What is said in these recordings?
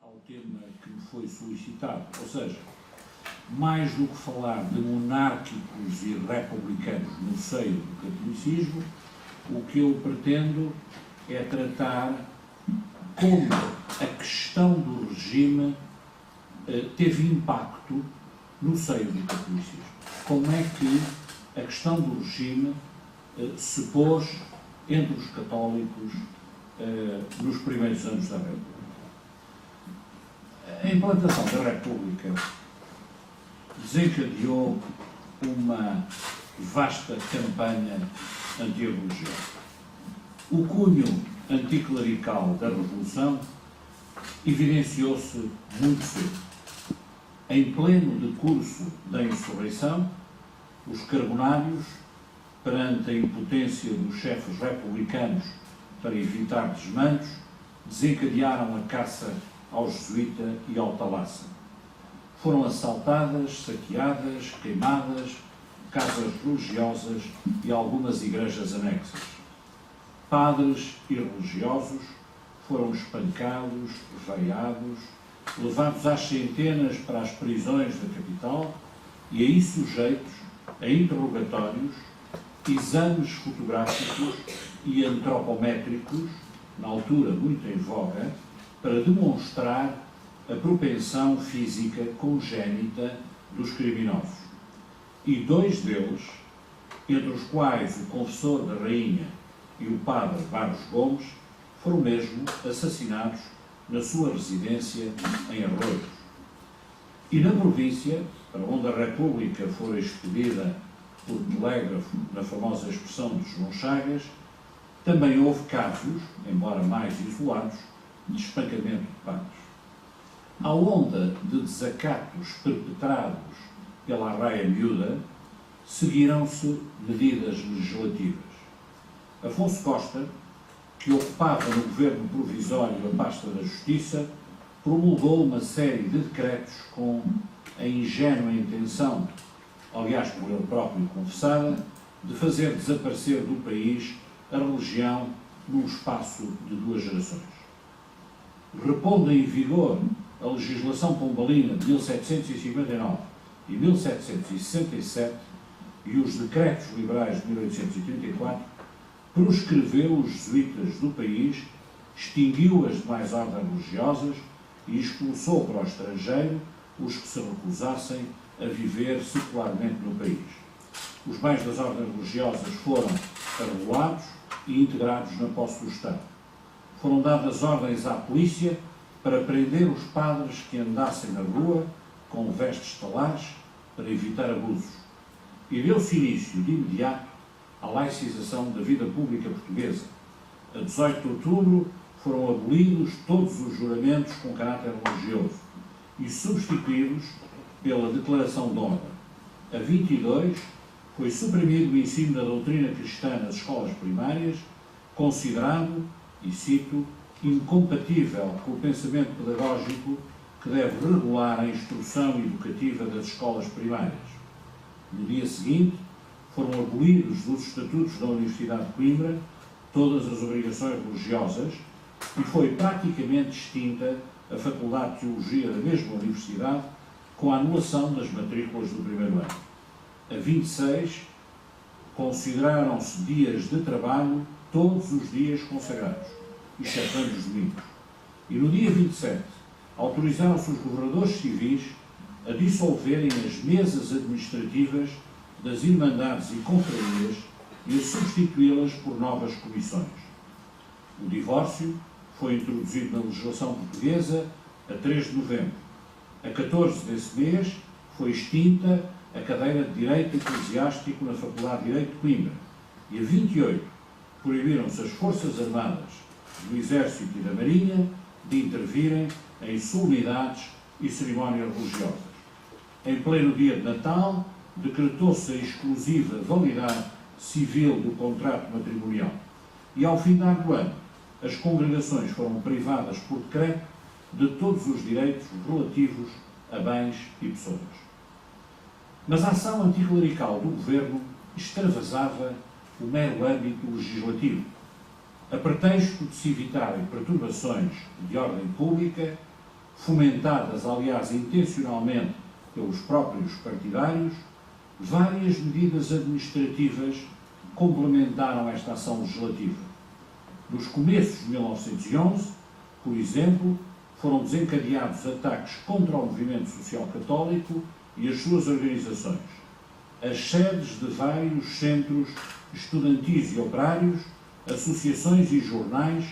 ao tema que me foi solicitado, ou seja, mais do que falar de monárquicos e republicanos no seio do catolicismo, o que eu pretendo é tratar como a questão do regime teve impacto no seio do catolicismo. Como é que a questão do regime se pôs entre os católicos nos primeiros anos da República. A implantação da República desencadeou uma vasta campanha anti-religião. O cunho anticlerical da Revolução evidenciou-se muito cedo. Em pleno decurso da insurreição, os carbonários, perante a impotência dos chefes republicanos para evitar desmandos, desencadearam a caça ao jesuíta e ao talaça. Foram assaltadas, saqueadas, queimadas casas religiosas e algumas igrejas anexas. Padres e religiosos foram espancados, veiados, levados às centenas para as prisões da capital e aí sujeitos a interrogatórios, exames fotográficos e antropométricos, na altura muito em voga, para demonstrar a propensão física congénita dos criminosos. E 2 deles, entre os quais o confessor da Rainha e o padre Barros Gomes, foram mesmo assassinados na sua residência em Arroios. E na província, para onde a República fora expedida por telégrafo, na famosa expressão de João Chagas, também houve casos, embora mais isolados, de espancamento de padres. À onda de desacatos perpetrados pela Arraia Miúda, seguiram-se medidas legislativas. Afonso Costa, que ocupava no governo provisório a pasta da Justiça, promulgou uma série de decretos com a ingênua intenção, aliás por ele próprio confessada, de fazer desaparecer do país a religião num espaço de 2 gerações. Repondo em vigor a legislação pombalina de 1759 e 1767 e os decretos liberais de 1834, proscreveu os jesuítas do país, extinguiu as demais ordens religiosas e expulsou para o estrangeiro os que se recusassem a viver secularmente no país. Os bens das ordens religiosas foram arregulados e integrados na posse do Estado. Foram dadas ordens à polícia para prender os padres que andassem na rua com vestes talares para evitar abusos. E deu-se início de imediato à laicização da vida pública portuguesa. A 18 de outubro foram abolidos todos os juramentos com caráter religioso e substituídos pela declaração de honra. A 22 foi suprimido o ensino da doutrina cristã nas escolas primárias, considerado, e cito, incompatível com o pensamento pedagógico que deve regular a instrução educativa das escolas primárias. No dia seguinte, foram abolidos dos estatutos da Universidade de Coimbra todas as obrigações religiosas e foi praticamente extinta a Faculdade de Teologia da mesma universidade com a anulação das matrículas do primeiro ano. A 26, consideraram-se dias de trabalho todos os dias consagrados, excetuando os domingos. E no dia 27, autorizaram-se os governadores civis a dissolverem as mesas administrativas das irmandades e confrarias e a substituí-las por novas comissões. O divórcio foi introduzido na legislação portuguesa a 3 de novembro. A 14 desse mês foi extinta a cadeira de Direito Eclesiástico na Faculdade de Direito de Coimbra. E a 28 proibiram-se as Forças Armadas do Exército e da Marinha de intervirem em solenidades e cerimónias religiosas. Em pleno dia de Natal, decretou-se a exclusiva validade civil do contrato matrimonial. E ao findar do ano, as congregações foram privadas por decreto de todos os direitos relativos a bens e pessoas. Mas a ação anticlerical do governo extravasava o mero âmbito legislativo. A pretexto de se evitarem perturbações de ordem pública, fomentadas, aliás, intencionalmente pelos próprios partidários, várias medidas administrativas complementaram esta ação legislativa. Nos começos de 1911, por exemplo, foram desencadeados ataques contra o movimento social católico e as suas organizações. As sedes de vários centros estudantis e operários, associações e jornais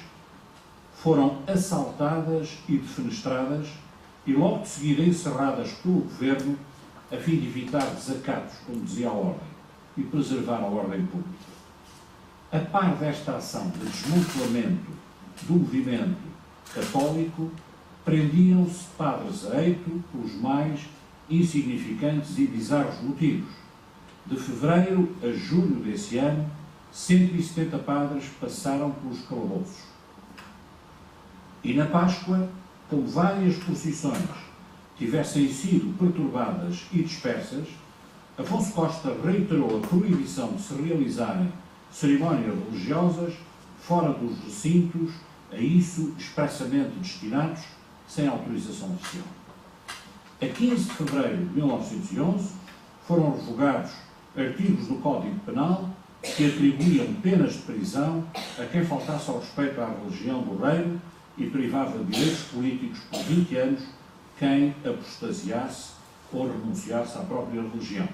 foram assaltadas e defenestradas e logo de seguida encerradas pelo governo a fim de evitar desacatos, como dizia a ordem, e preservar a ordem pública. A par desta ação de desmantelamento do movimento católico, prendiam-se padres a eito pelos mais insignificantes e bizarros motivos. De fevereiro a julho desse ano, 170 padres passaram pelos calabouços. E na Páscoa, como várias procissões tivessem sido perturbadas e dispersas, Afonso Costa reiterou a proibição de se realizarem cerimónias religiosas fora dos recintos, a isso expressamente destinados, sem autorização oficial. A 15 de fevereiro de 1911, foram revogados artigos do Código Penal que atribuíam penas de prisão a quem faltasse ao respeito à religião do reino e privava de direitos políticos por 20 anos quem apostasiasse ou renunciasse à própria religião.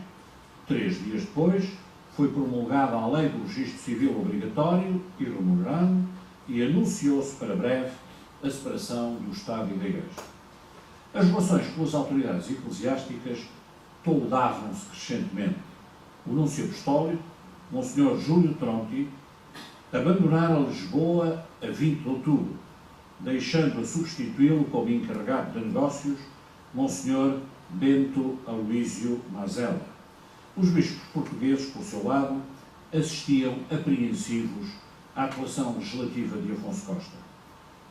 3 dias depois, foi promulgada a Lei do Registro Civil Obrigatório e Remunerado e anunciou-se para breve a separação do Estado e da Igreja. As relações com as autoridades eclesiásticas toldavam-se crescentemente. O Núncio Apostólico, Monsenhor Júlio Tronti, abandonara Lisboa a 20 de outubro, deixando a substituí-lo como encarregado de negócios Monsenhor Bento Aloísio Mazella. Os bispos portugueses, por seu lado, assistiam apreensivos à atuação legislativa de Afonso Costa.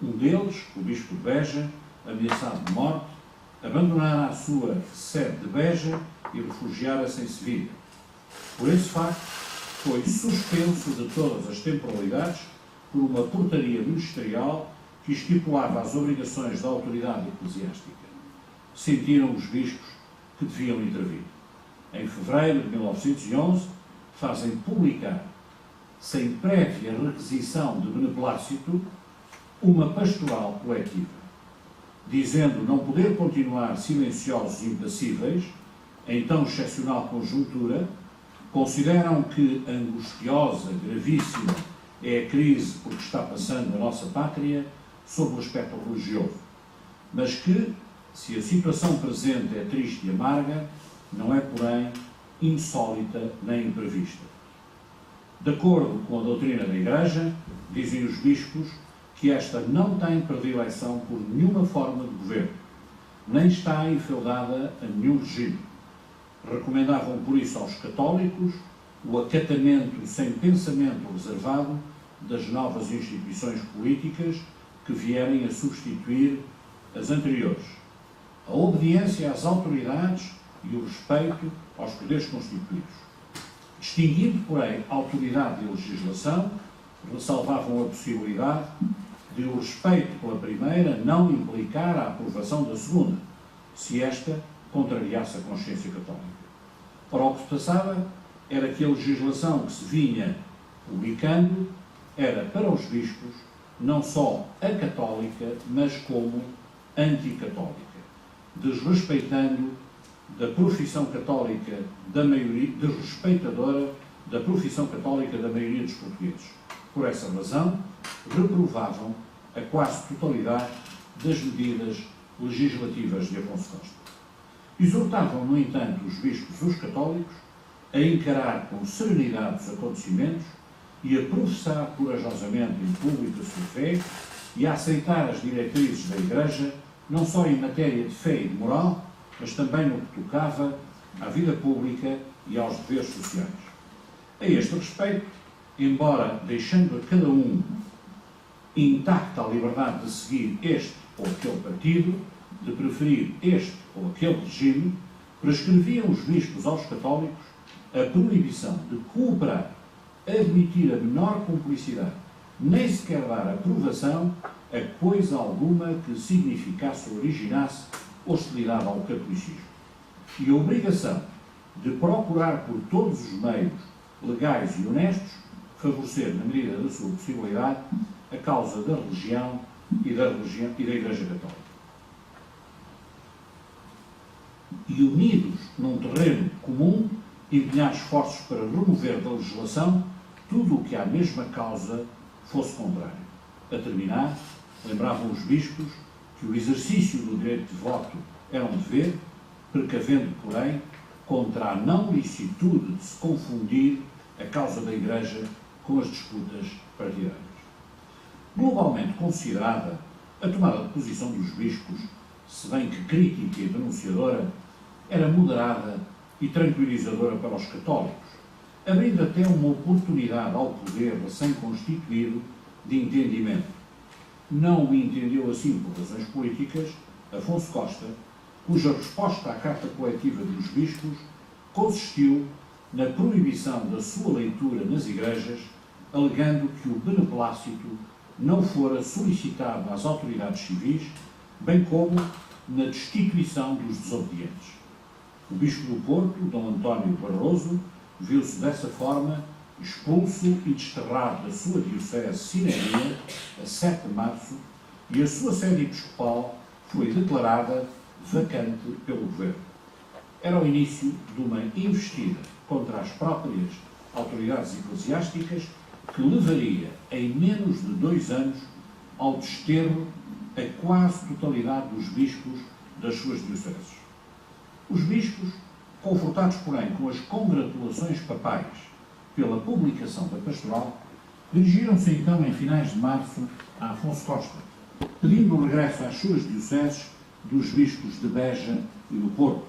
Um deles, o bispo de Beja, ameaçado de morte, abandonara a sua sede de Beja e refugiara-se em Sevilha. Por esse facto, foi suspenso de todas as temporalidades por uma portaria ministerial que estipulava as obrigações da autoridade eclesiástica. Sentiram os bispos que deviam intervir. Em fevereiro de 1911, fazem publicar, sem prévia requisição de beneplácito, uma pastoral coletiva, dizendo não poder continuar silenciosos e impassíveis, em tão excepcional conjuntura, consideram que angustiosa, gravíssima, é a crise por que está passando a nossa pátria sob o aspecto religioso, mas que, se a situação presente é triste e amarga, não é, porém, insólita nem imprevista. De acordo com a doutrina da Igreja, dizem os bispos que esta não tem predileção por nenhuma forma de governo, nem está enfeudada a nenhum regime. Recomendavam, por isso, aos católicos o acatamento sem pensamento reservado das novas instituições políticas que vierem a substituir as anteriores, a obediência às autoridades e o respeito aos poderes constituídos. Distinguindo, porém, a autoridade e a legislação, ressalvavam a possibilidade de o respeito pela primeira não implicar a aprovação da segunda, se esta contrariasse a consciência católica. Ora, o que se passava era que a legislação que se vinha publicando era para os bispos não só acatólica, mas como anticatólica, desrespeitando da profissão católica da maioria, desrespeitadora da profissão católica da maioria dos portugueses. Por essa razão, reprovavam a quase totalidade das medidas legislativas de Afonso Costa. Exortavam, no entanto, os bispos, os católicos, a encarar com serenidade os acontecimentos e a professar corajosamente em público a sua fé e a aceitar as diretrizes da Igreja, não só em matéria de fé e de moral, mas também no que tocava à vida pública e aos deveres sociais. A este respeito, embora deixando a cada um intacta a liberdade de seguir este ou aquele partido, de preferir este ou aquele regime, prescreviam os bispos aos católicos a proibição de cooperar, admitir a menor cumplicidade nem sequer dar aprovação a coisa alguma que significasse ou originasse hostilidade ao catolicismo. E a obrigação de procurar por todos os meios legais e honestos favorecer, na medida da sua possibilidade, a causa da religião e da Igreja Católica. E unidos num terreno comum, empenhar esforços para remover da legislação tudo o que à mesma causa fosse contrário. A terminar, lembravam os bispos que o exercício do direito de voto era um dever, precavendo, porém, contra a não licitude de se confundir a causa da Igreja com as disputas partidárias. Globalmente considerada, a tomada de posição dos bispos, se bem que crítica e denunciadora, era moderada e tranquilizadora para os católicos, abrindo até uma oportunidade ao poder recém-constituído de entendimento. Não o entendeu assim por razões políticas Afonso Costa, cuja resposta à Carta Coletiva dos Bispos consistiu na proibição da sua leitura nas igrejas, alegando que o beneplácito não fora solicitado às autoridades civis, bem como na destituição dos desobedientes. O Bispo do Porto, Dom António Barroso, viu-se dessa forma expulso e desterrado da sua diocese Cineria a 7 de março e a sua sede episcopal foi declarada vacante pelo governo. Era o início de uma investida contra as próprias autoridades eclesiásticas que levaria, em menos de 2 anos, ao desterro a quase totalidade dos bispos das suas dioceses. Os bispos, confortados, porém, com as congratulações papais pela publicação da pastoral, dirigiram-se então, em finais de março, a Afonso Costa, pedindo o regresso às suas dioceses dos bispos de Beja e do Porto.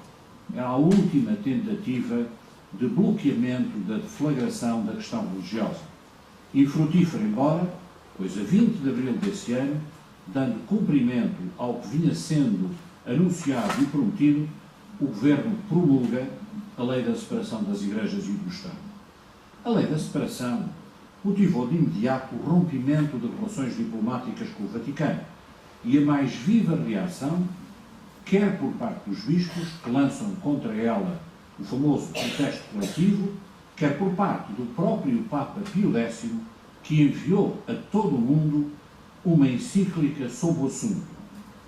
Era a última tentativa de bloqueamento da deflagração da questão religiosa. Infrutífera, embora, pois a 20 de abril desse ano, dando cumprimento ao que vinha sendo anunciado e prometido, o Governo promulga a Lei da Separação das Igrejas e do Estado. A Lei da Separação motivou de imediato o rompimento de relações diplomáticas com o Vaticano e a mais viva reação, quer por parte dos bispos, que lançam contra ela o famoso protesto coletivo, quer por parte do próprio Papa Pio X, que enviou a todo o mundo uma encíclica sobre o assunto,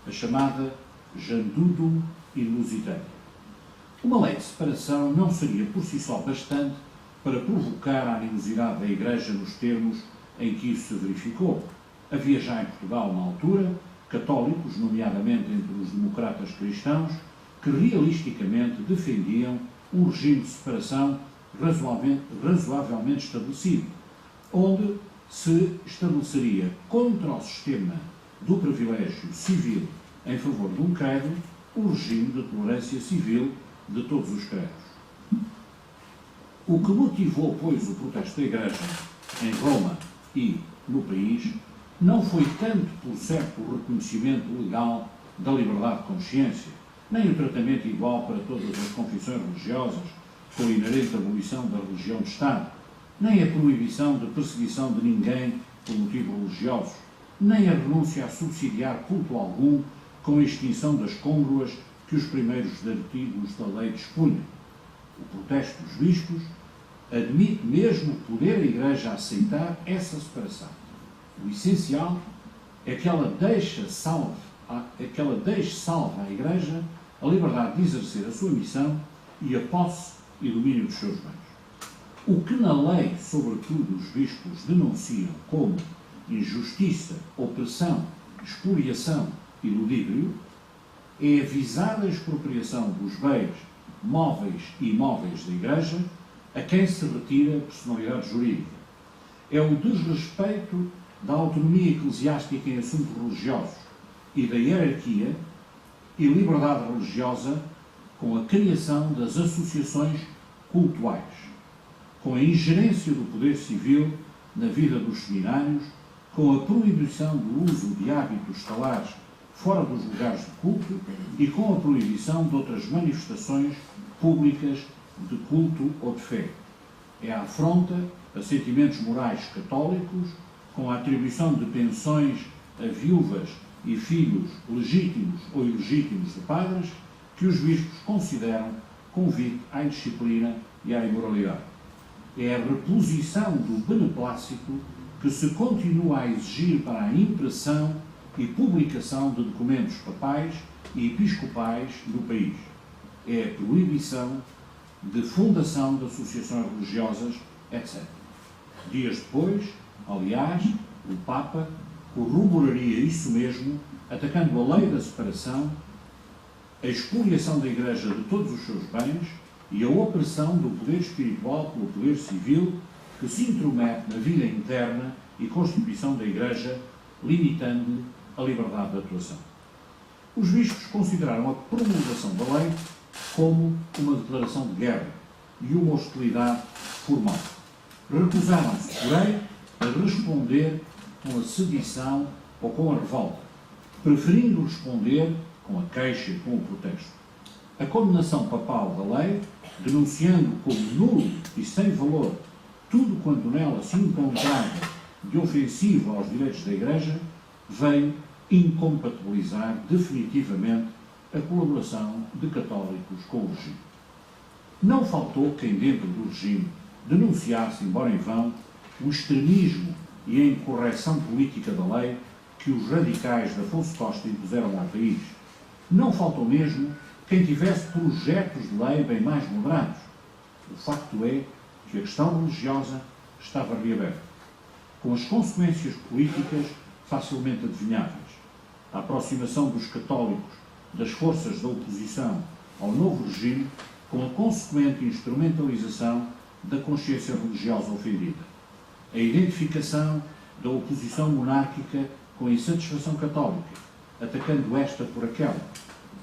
a chamada Jandudum Inlusitania. Uma lei de separação não seria por si só bastante para provocar a animosidade da Igreja nos termos em que isso se verificou. Havia já em Portugal, na altura, católicos, nomeadamente entre os democratas cristãos, que realisticamente defendiam um regime de separação razoavelmente estabelecido, onde se estabeleceria contra o sistema do privilégio civil em favor de um credo o regime de tolerância civil de todos os credos. O que motivou, pois, o protesto da Igreja em Roma e no país não foi tanto por certo reconhecimento legal da liberdade de consciência, nem o tratamento igual para todas as confissões religiosas, com a inerente abolição da religião de Estado, nem a proibição de perseguição de ninguém por motivos religiosos, nem a renúncia a subsidiar culto algum com a extinção das côngruas que os primeiros artigos da lei dispunham. O protesto dos bispos admite mesmo poder a Igreja aceitar essa separação. O essencial é que ela deixe salva à Igreja a liberdade de exercer a sua missão e a posse e domínio dos seus bens. O que na lei, sobretudo, os bispos denunciam como injustiça, opressão, expoliação e ludíbrio é a visada expropriação dos bens móveis e imóveis da Igreja a quem se retira personalidade jurídica. É o desrespeito da autonomia eclesiástica em assuntos religiosos e da hierarquia e liberdade religiosa com a criação das associações cultuais, com a ingerência do poder civil na vida dos seminários, com a proibição do uso de hábitos salares fora dos lugares de culto e com a proibição de outras manifestações públicas de culto ou de fé. É a afronta a sentimentos morais católicos com a atribuição de pensões a viúvas e filhos legítimos ou ilegítimos de padres, que os bispos consideram convite à indisciplina e à imoralidade. É a reposição do beneplácito que se continua a exigir para a impressão e publicação de documentos papais e episcopais no país. É a proibição de fundação de associações religiosas, etc. Dias depois, aliás, o Papa corroboraria isso mesmo, atacando a lei da separação, a expoliação da Igreja de todos os seus bens e a opressão do poder espiritual pelo poder civil que se intromete na vida interna e constituição da Igreja, limitando-lhe a liberdade de atuação. Os bispos consideraram a promulgação da lei como uma declaração de guerra e uma hostilidade formal. Recusaram-se, porém, a responder com a sedição ou com a revolta, preferindo responder com a queixa e com o protesto. A condenação papal da lei, denunciando como nulo e sem valor tudo quanto nela se encontrava de ofensivo aos direitos da Igreja, veio incompatibilizar definitivamente a colaboração de católicos com o regime. Não faltou quem dentro do regime denunciasse, embora em vão, o extremismo e a incorreção política da lei que os radicais de Afonso Costa impuseram ao país. Não faltou mesmo quem tivesse projetos de lei bem mais moderados. O facto é que a questão religiosa estava reaberta, com as consequências políticas facilmente adivinháveis. A aproximação dos católicos das forças da oposição ao novo regime, com a consequente instrumentalização da consciência religiosa ofendida. A identificação da oposição monárquica com a insatisfação católica, atacando esta por aquela.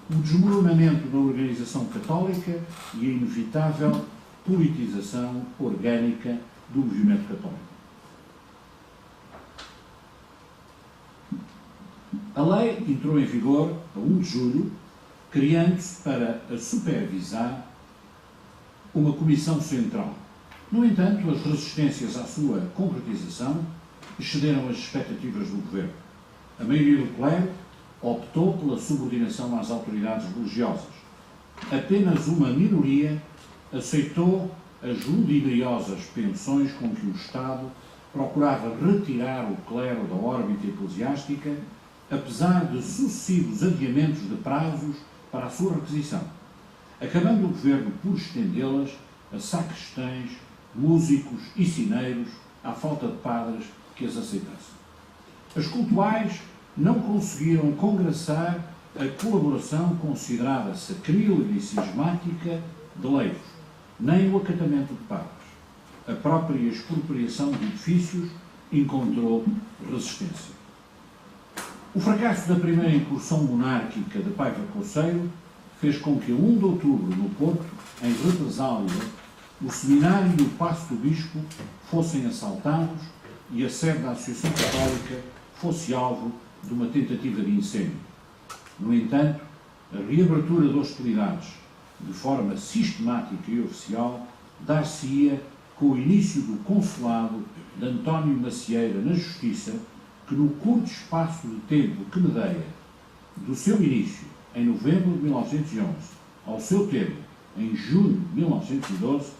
O desmoronamento da organização católica e a inevitável politização orgânica do movimento católico. A lei entrou em vigor a 1 de julho, criando-se para a supervisar uma comissão central. No entanto, as resistências à sua concretização excederam as expectativas do governo. A maioria do clero optou pela subordinação às autoridades religiosas. Apenas uma minoria aceitou as ludibriosas pensões com que o Estado procurava retirar o clero da órbita eclesiástica, apesar de sucessivos adiamentos de prazos para a sua requisição, acabando o governo por estendê-las a sacristães, músicos e sineiros, à falta de padres que as aceitassem. As cultuais não conseguiram congraçar a colaboração considerada sacrílega e cismática de leigos, nem o acatamento de padres. A própria expropriação de edifícios encontrou resistência. O fracasso da primeira incursão monárquica de Paiva Couceiro fez com que, a 1 de outubro, no Porto, em represália, o seminário e o Paço do Bispo fossem assaltados e a sede da Associação Católica fosse alvo de uma tentativa de incêndio. No entanto, a reabertura de hostilidades, de forma sistemática e oficial, dar-se-ia com o início do consulado de António Macieira na Justiça, que no curto espaço de tempo que medeia do seu início, em novembro de 1911, ao seu termo, em junho de 1912,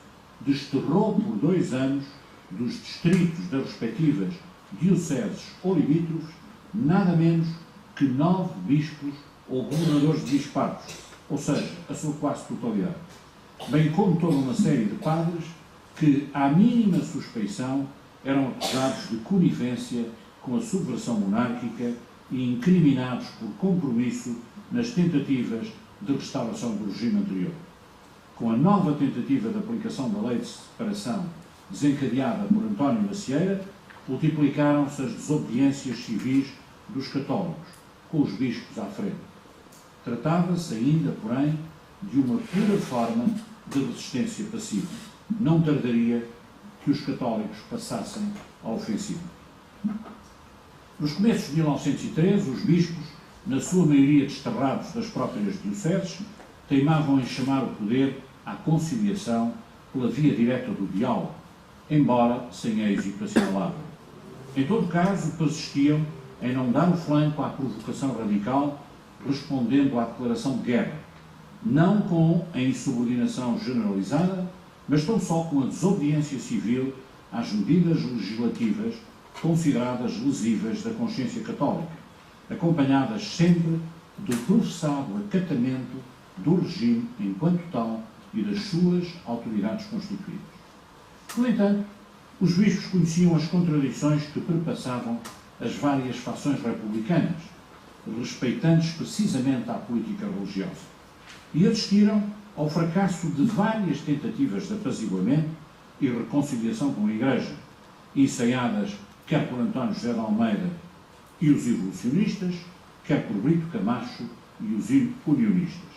desterrou por 2 anos dos distritos das respectivas dioceses ou limítrofes nada menos que 9 bispos ou governadores de bispados, ou seja, a sua quase totalidade, bem como toda uma série de padres que, à mínima suspeição, eram acusados de conivência com a subversão monárquica e incriminados por compromisso nas tentativas de restauração do regime anterior. Com a nova tentativa de aplicação da lei de separação desencadeada por António Macieira, multiplicaram-se as desobediências civis dos católicos, com os bispos à frente. Tratava-se ainda, porém, de uma pura forma de resistência passiva. Não tardaria que os católicos passassem à ofensiva. Nos começos de 1913, os bispos, na sua maioria desterrados das próprias dioceses, teimavam em chamar o poder à conciliação pela via direta do diálogo, embora sem êxito assinalável. Em todo caso, persistiam em não dar o flanco à provocação radical, respondendo à declaração de guerra, não com a insubordinação generalizada, mas tão só com a desobediência civil às medidas legislativas consideradas lesivas da consciência católica, acompanhadas sempre do professado acatamento do regime enquanto tal e das suas autoridades constituídas. No entanto, os bispos conheciam as contradições que perpassavam as várias fações republicanas, respeitantes precisamente à política religiosa, e assistiram ao fracasso de várias tentativas de apaziguamento e reconciliação com a Igreja, ensaiadas quer por António José de Almeida e os evolucionistas, quer por Brito Camacho e os unionistas.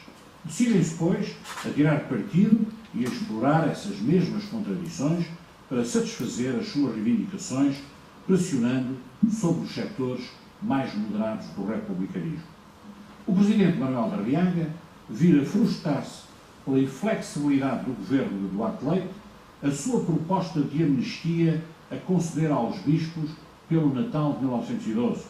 Decidem-se, pois, a tirar partido e a explorar essas mesmas contradições para satisfazer as suas reivindicações, pressionando sobre os setores mais moderados do republicanismo. O presidente Manuel de Arriaga vira frustrar-se pela inflexibilidade do governo de Duarte Leite a sua proposta de amnistia a conceder aos bispos pelo Natal de 1912.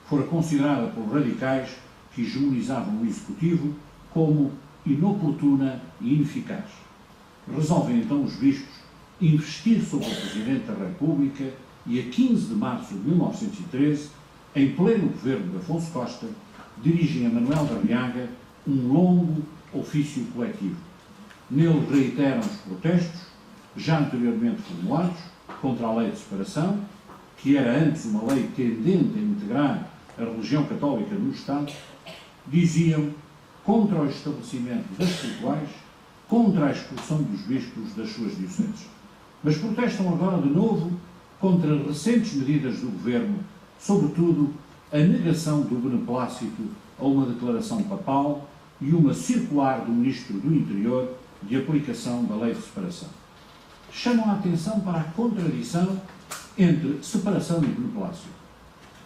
Fora considerada pelos radicais que hegemonizavam o Executivo como inoportuna e ineficaz. Resolvem então os bispos investir sobre o Presidente da República e a 15 de março de 1913, em pleno governo de Afonso Costa, dirigem a Manuel de Arriaga um longo ofício coletivo. Nele reiteram os protestos, já anteriormente formulados, contra a lei de separação, que era antes uma lei tendente a integrar a religião católica no Estado, diziam contra o estabelecimento das cultuais, contra a expulsão dos bispos das suas dioceses. Mas protestam agora de novo contra recentes medidas do governo, sobretudo a negação do beneplácito a uma declaração papal e uma circular do Ministro do Interior de aplicação da lei de separação. Chamam a atenção para a contradição entre separação e beneplácito,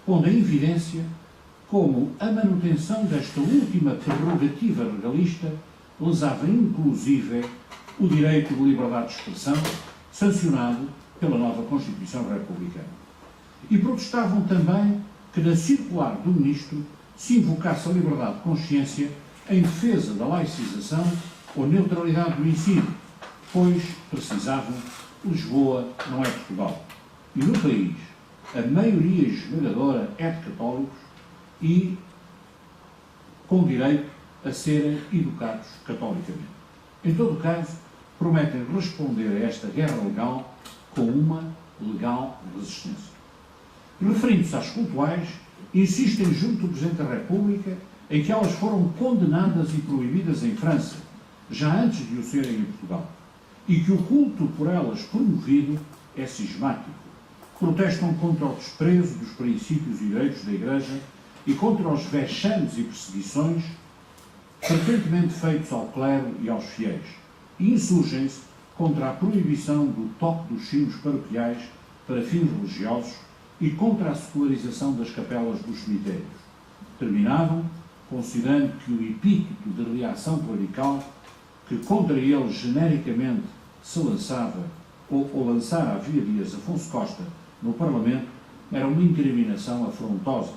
pondo em evidência como a manutenção desta última prerrogativa regalista lesava inclusive o direito de liberdade de expressão, sancionado pela nova Constituição Republicana. E protestavam também que na circular do Ministro se invocasse a liberdade de consciência em defesa da laicização ou neutralidade do ensino, pois, precisavam, Lisboa não é Portugal. E no país, a maioria esmagadora é de católicos e com direito a serem educados catolicamente. Em todo caso, prometem responder a esta guerra legal com uma legal resistência. Referindo-se às cultuais, insistem junto do Presidente da República em que elas foram condenadas e proibidas em França, já antes de o serem em Portugal, e que o culto por elas promovido é cismático. Protestam contra o desprezo dos princípios e direitos da Igreja e contra os vexames e perseguições frequentemente feitos ao clero e aos fiéis, e insurgem-se contra a proibição do toque dos sinos paroquiais para fins religiosos e contra a secularização das capelas dos cemitérios. Terminavam considerando que o epíteto de reação clerical que contra ele genericamente se lançava ou lançara havia dias Afonso Costa no Parlamento era uma incriminação afrontosa,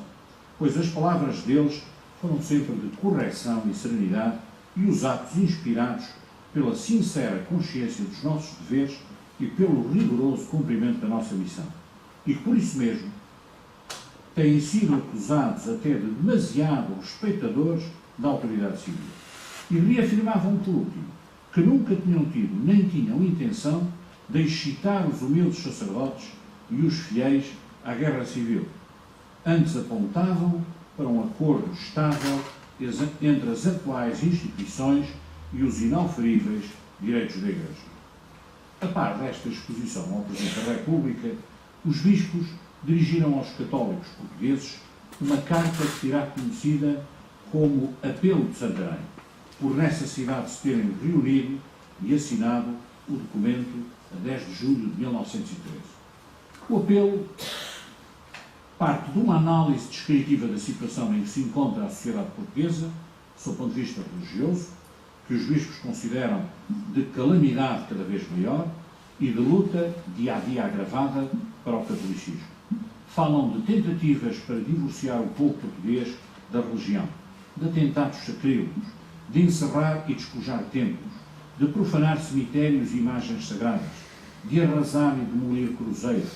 pois as palavras deles foram sempre de correção e serenidade e os atos inspirados pela sincera consciência dos nossos deveres e pelo rigoroso cumprimento da nossa missão. E que, por isso mesmo, têm sido acusados até de demasiado respeitadores da autoridade civil. E reafirmavam, por último, que nunca tinham tido nem tinham intenção de excitar os humildes sacerdotes e os fiéis à guerra civil. Antes apontavam para um acordo estável entre as atuais instituições e os inaferíveis direitos da Igreja. A par desta exposição ao Presidente da República, os bispos dirigiram aos católicos portugueses uma carta que será conhecida como Apelo de Santarém, por nessa cidade se terem reunido e assinado o documento a 10 de julho de 1913. O apelo parte de uma análise descritiva da situação em que se encontra a sociedade portuguesa, sob o ponto de vista religioso, que os bispos consideram de calamidade cada vez maior e de luta dia a dia agravada para o catolicismo. falam de tentativas para divorciar o povo português da religião, de atentados sacrílegos, de encerrar e despojar templos, de profanar cemitérios e imagens sagradas, de arrasar e demolir cruzeiros,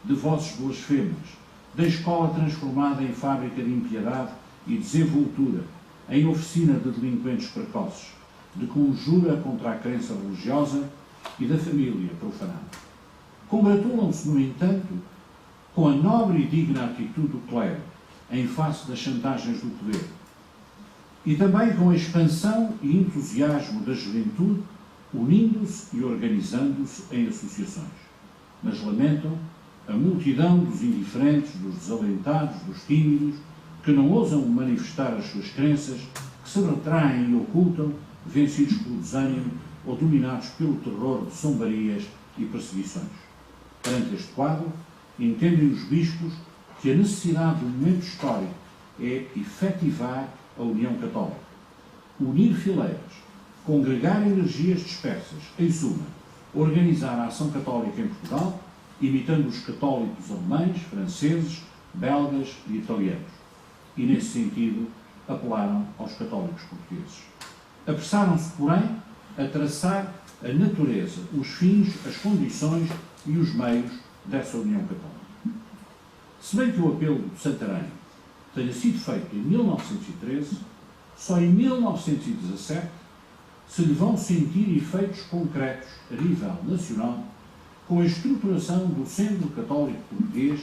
de vozes blasfemas, da escola transformada em fábrica de impiedade e desenvoltura, em oficina de delinquentes precoces, de conjura contra a crença religiosa e da família profanada. Congratulam-se, no entanto, com a nobre e digna atitude do clero em face das chantagens do poder e também com a expansão e entusiasmo da juventude, unindo-se e organizando-se em associações. Mas lamentam a multidão dos indiferentes, dos desalentados, dos tímidos, que não ousam manifestar as suas crenças, que se retraem e ocultam, vencidos pelo desânimo ou dominados pelo terror de zombarias e perseguições. Perante este quadro, entendem os bispos que a necessidade do momento histórico é efetivar a união católica, unir fileiras, congregar energias dispersas, em suma, organizar a ação católica em Portugal, imitando os católicos alemães, franceses, belgas e italianos. E, nesse sentido, apelaram aos católicos portugueses. Apressaram-se, porém, a traçar a natureza, os fins, as condições e os meios dessa união católica. Se bem que o apelo de Santarém tenha sido feito em 1913, só em 1917 se lhe vão sentir efeitos concretos a nível nacional com a estruturação do Centro Católico Português,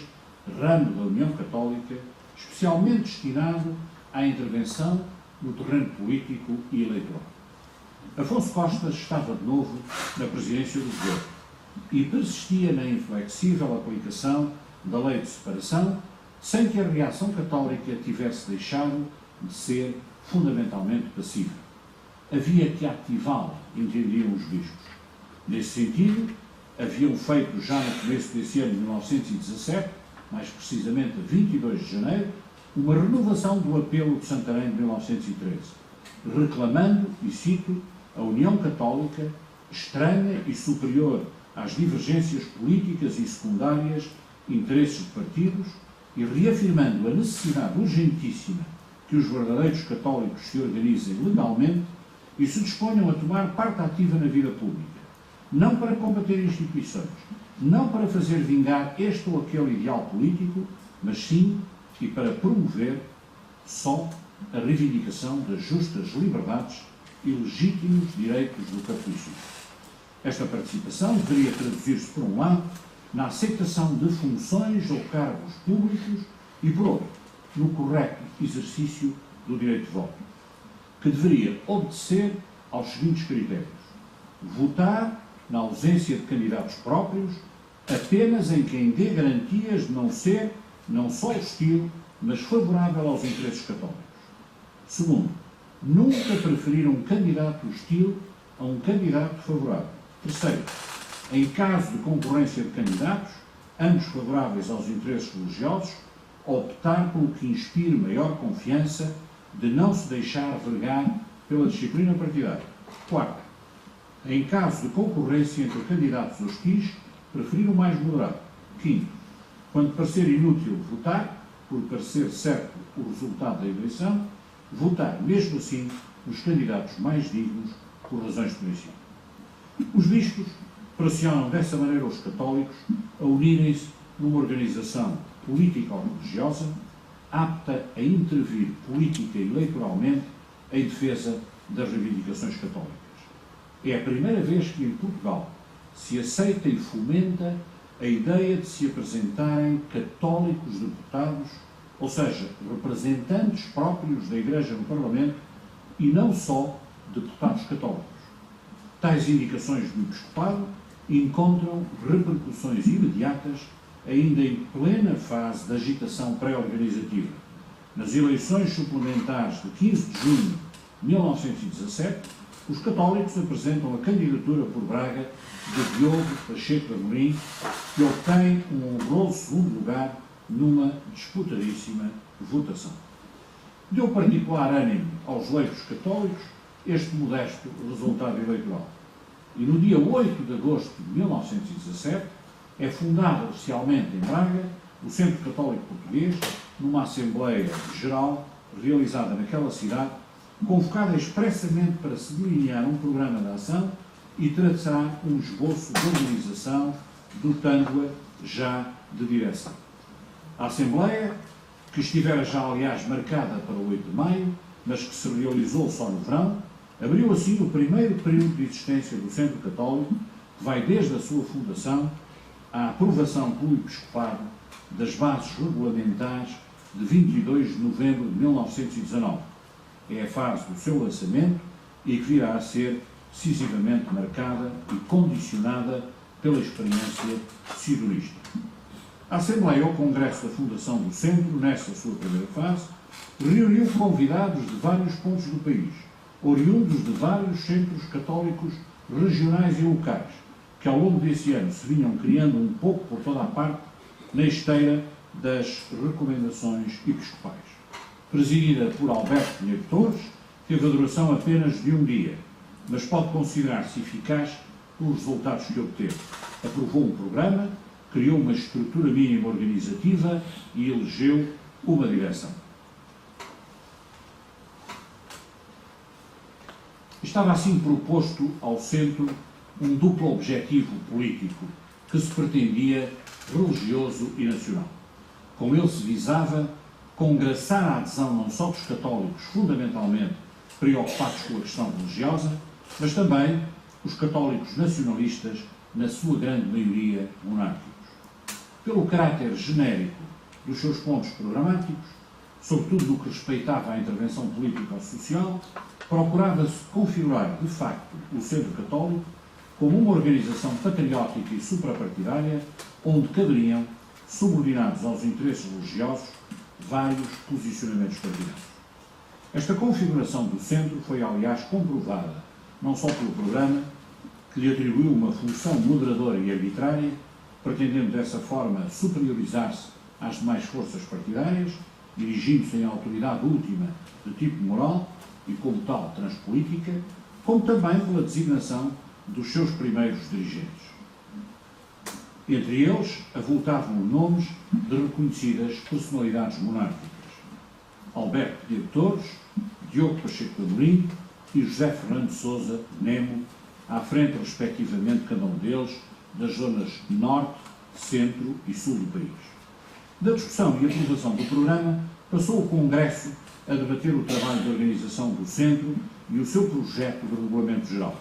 ramo da União Católica, especialmente destinado à intervenção no terreno político e eleitoral. Afonso Costa estava de novo na presidência do governo e persistia na inflexível aplicação da lei de separação, sem que a reação católica tivesse deixado de ser fundamentalmente passiva. Havia que ativá-la, entendiam os bispos. Nesse sentido, haviam feito já no começo desse ano de 1917, mais precisamente a 22 de janeiro, uma renovação do apelo de Santarém de 1913, reclamando, e cito, a União Católica, estranha e superior às divergências políticas e secundárias, interesses de partidos, e reafirmando a necessidade urgentíssima que os verdadeiros católicos se organizem legalmente e se disponham a tomar parte ativa na vida pública, não para combater instituições, não para fazer vingar este ou aquele ideal político, mas sim e para promover só a reivindicação das justas liberdades e legítimos direitos do catolicismo. Esta participação deveria traduzir-se, por um lado, na aceitação de funções ou cargos públicos e, por outro, no correto exercício do direito de voto, que deveria obedecer aos seguintes critérios: votar, na ausência de candidatos próprios, apenas em quem dê garantias de não ser não só hostil, mas favorável aos interesses católicos. Segundo, nunca preferir um candidato hostil a um candidato favorável. Terceiro, em caso de concorrência de candidatos, ambos favoráveis aos interesses religiosos, optar pelo que inspire maior confiança, de não se deixar vergar pela disciplina partidária. Quarta, em caso de concorrência entre candidatos hostis, preferir o mais moderado. Quinto, quando parecer inútil votar, por parecer certo o resultado da eleição, votar mesmo assim nos candidatos mais dignos por razões de princípio. Os bispos pressionam dessa maneira os católicos a unirem-se numa organização política ou religiosa apta a intervir política e eleitoralmente em defesa das reivindicações católicas. É a primeira vez que em Portugal se aceita e fomenta a ideia de se apresentarem católicos deputados, ou seja, representantes próprios da Igreja no Parlamento e não só deputados católicos. Tais indicações do Episcopado encontram repercussões imediatas ainda em plena fase da agitação pré-organizativa. Nas eleições suplementares de 15 de junho de 1917, os católicos apresentam a candidatura por Braga de Diogo Pacheco de Amorim, que obtém um honroso segundo lugar numa disputadíssima votação. Deu particular ânimo aos leigos católicos este modesto resultado eleitoral. E no dia 8 de agosto de 1917 é fundada oficialmente em Braga o Centro Católico Português, numa Assembleia Geral realizada naquela cidade, convocada expressamente para se delinear um programa de ação e traçar um esboço de organização, dotando-a já de direção. A Assembleia, que estivera já, aliás, marcada para o 8 de maio, mas que se realizou só no verão, abriu assim o primeiro período de existência do Centro Católico, que vai desde a sua fundação à aprovação pelo Episcopado das bases regulamentares de 22 de novembro de 1919. É a fase do seu lançamento e que virá a ser decisivamente marcada e condicionada pela experiência cidonista. A Assembleia ou Congresso da Fundação do Centro, nessa sua primeira fase, reuniu convidados de vários pontos do país, oriundos de vários centros católicos regionais e locais, que ao longo desse ano se vinham criando um pouco por toda a parte na esteira das recomendações episcopais. Presidida por Alberto Pinheiro Torres, teve a duração apenas de um dia, mas pode considerar-se eficaz pelos resultados que obteve. Aprovou um programa, criou uma estrutura mínima organizativa e elegeu uma direção. Estava assim proposto ao Centro um duplo objetivo político que se pretendia religioso e nacional. Com ele se visava congraçar a adesão não só dos católicos fundamentalmente preocupados com a questão religiosa, mas também os católicos nacionalistas, na sua grande maioria monárquicos. Pelo caráter genérico dos seus pontos programáticos, sobretudo no que respeitava à intervenção política ou social, procurava-se configurar, de facto, o Centro Católico como uma organização patriótica e suprapartidária, onde caberiam, subordinados aos interesses religiosos, vários posicionamentos partidários. Esta configuração do Centro foi, aliás, comprovada não só pelo programa, que lhe atribuiu uma função moderadora e arbitrária, pretendendo dessa forma superiorizar-se às demais forças partidárias, dirigindo-se em autoridade última de tipo moral e, como tal, transpolítica, como também pela designação dos seus primeiros dirigentes. Entre eles, avultavam nomes de reconhecidas personalidades monárquicas: Alberto Pinheiro Torres, Diogo Pacheco de Amorim e José Fernando de Sousa Nemo, à frente, respectivamente, cada um deles, das zonas Norte, Centro e Sul do país. Da discussão e aprovação do programa, passou o Congresso a debater o trabalho de organização do Centro e o seu projeto de regulamento geral.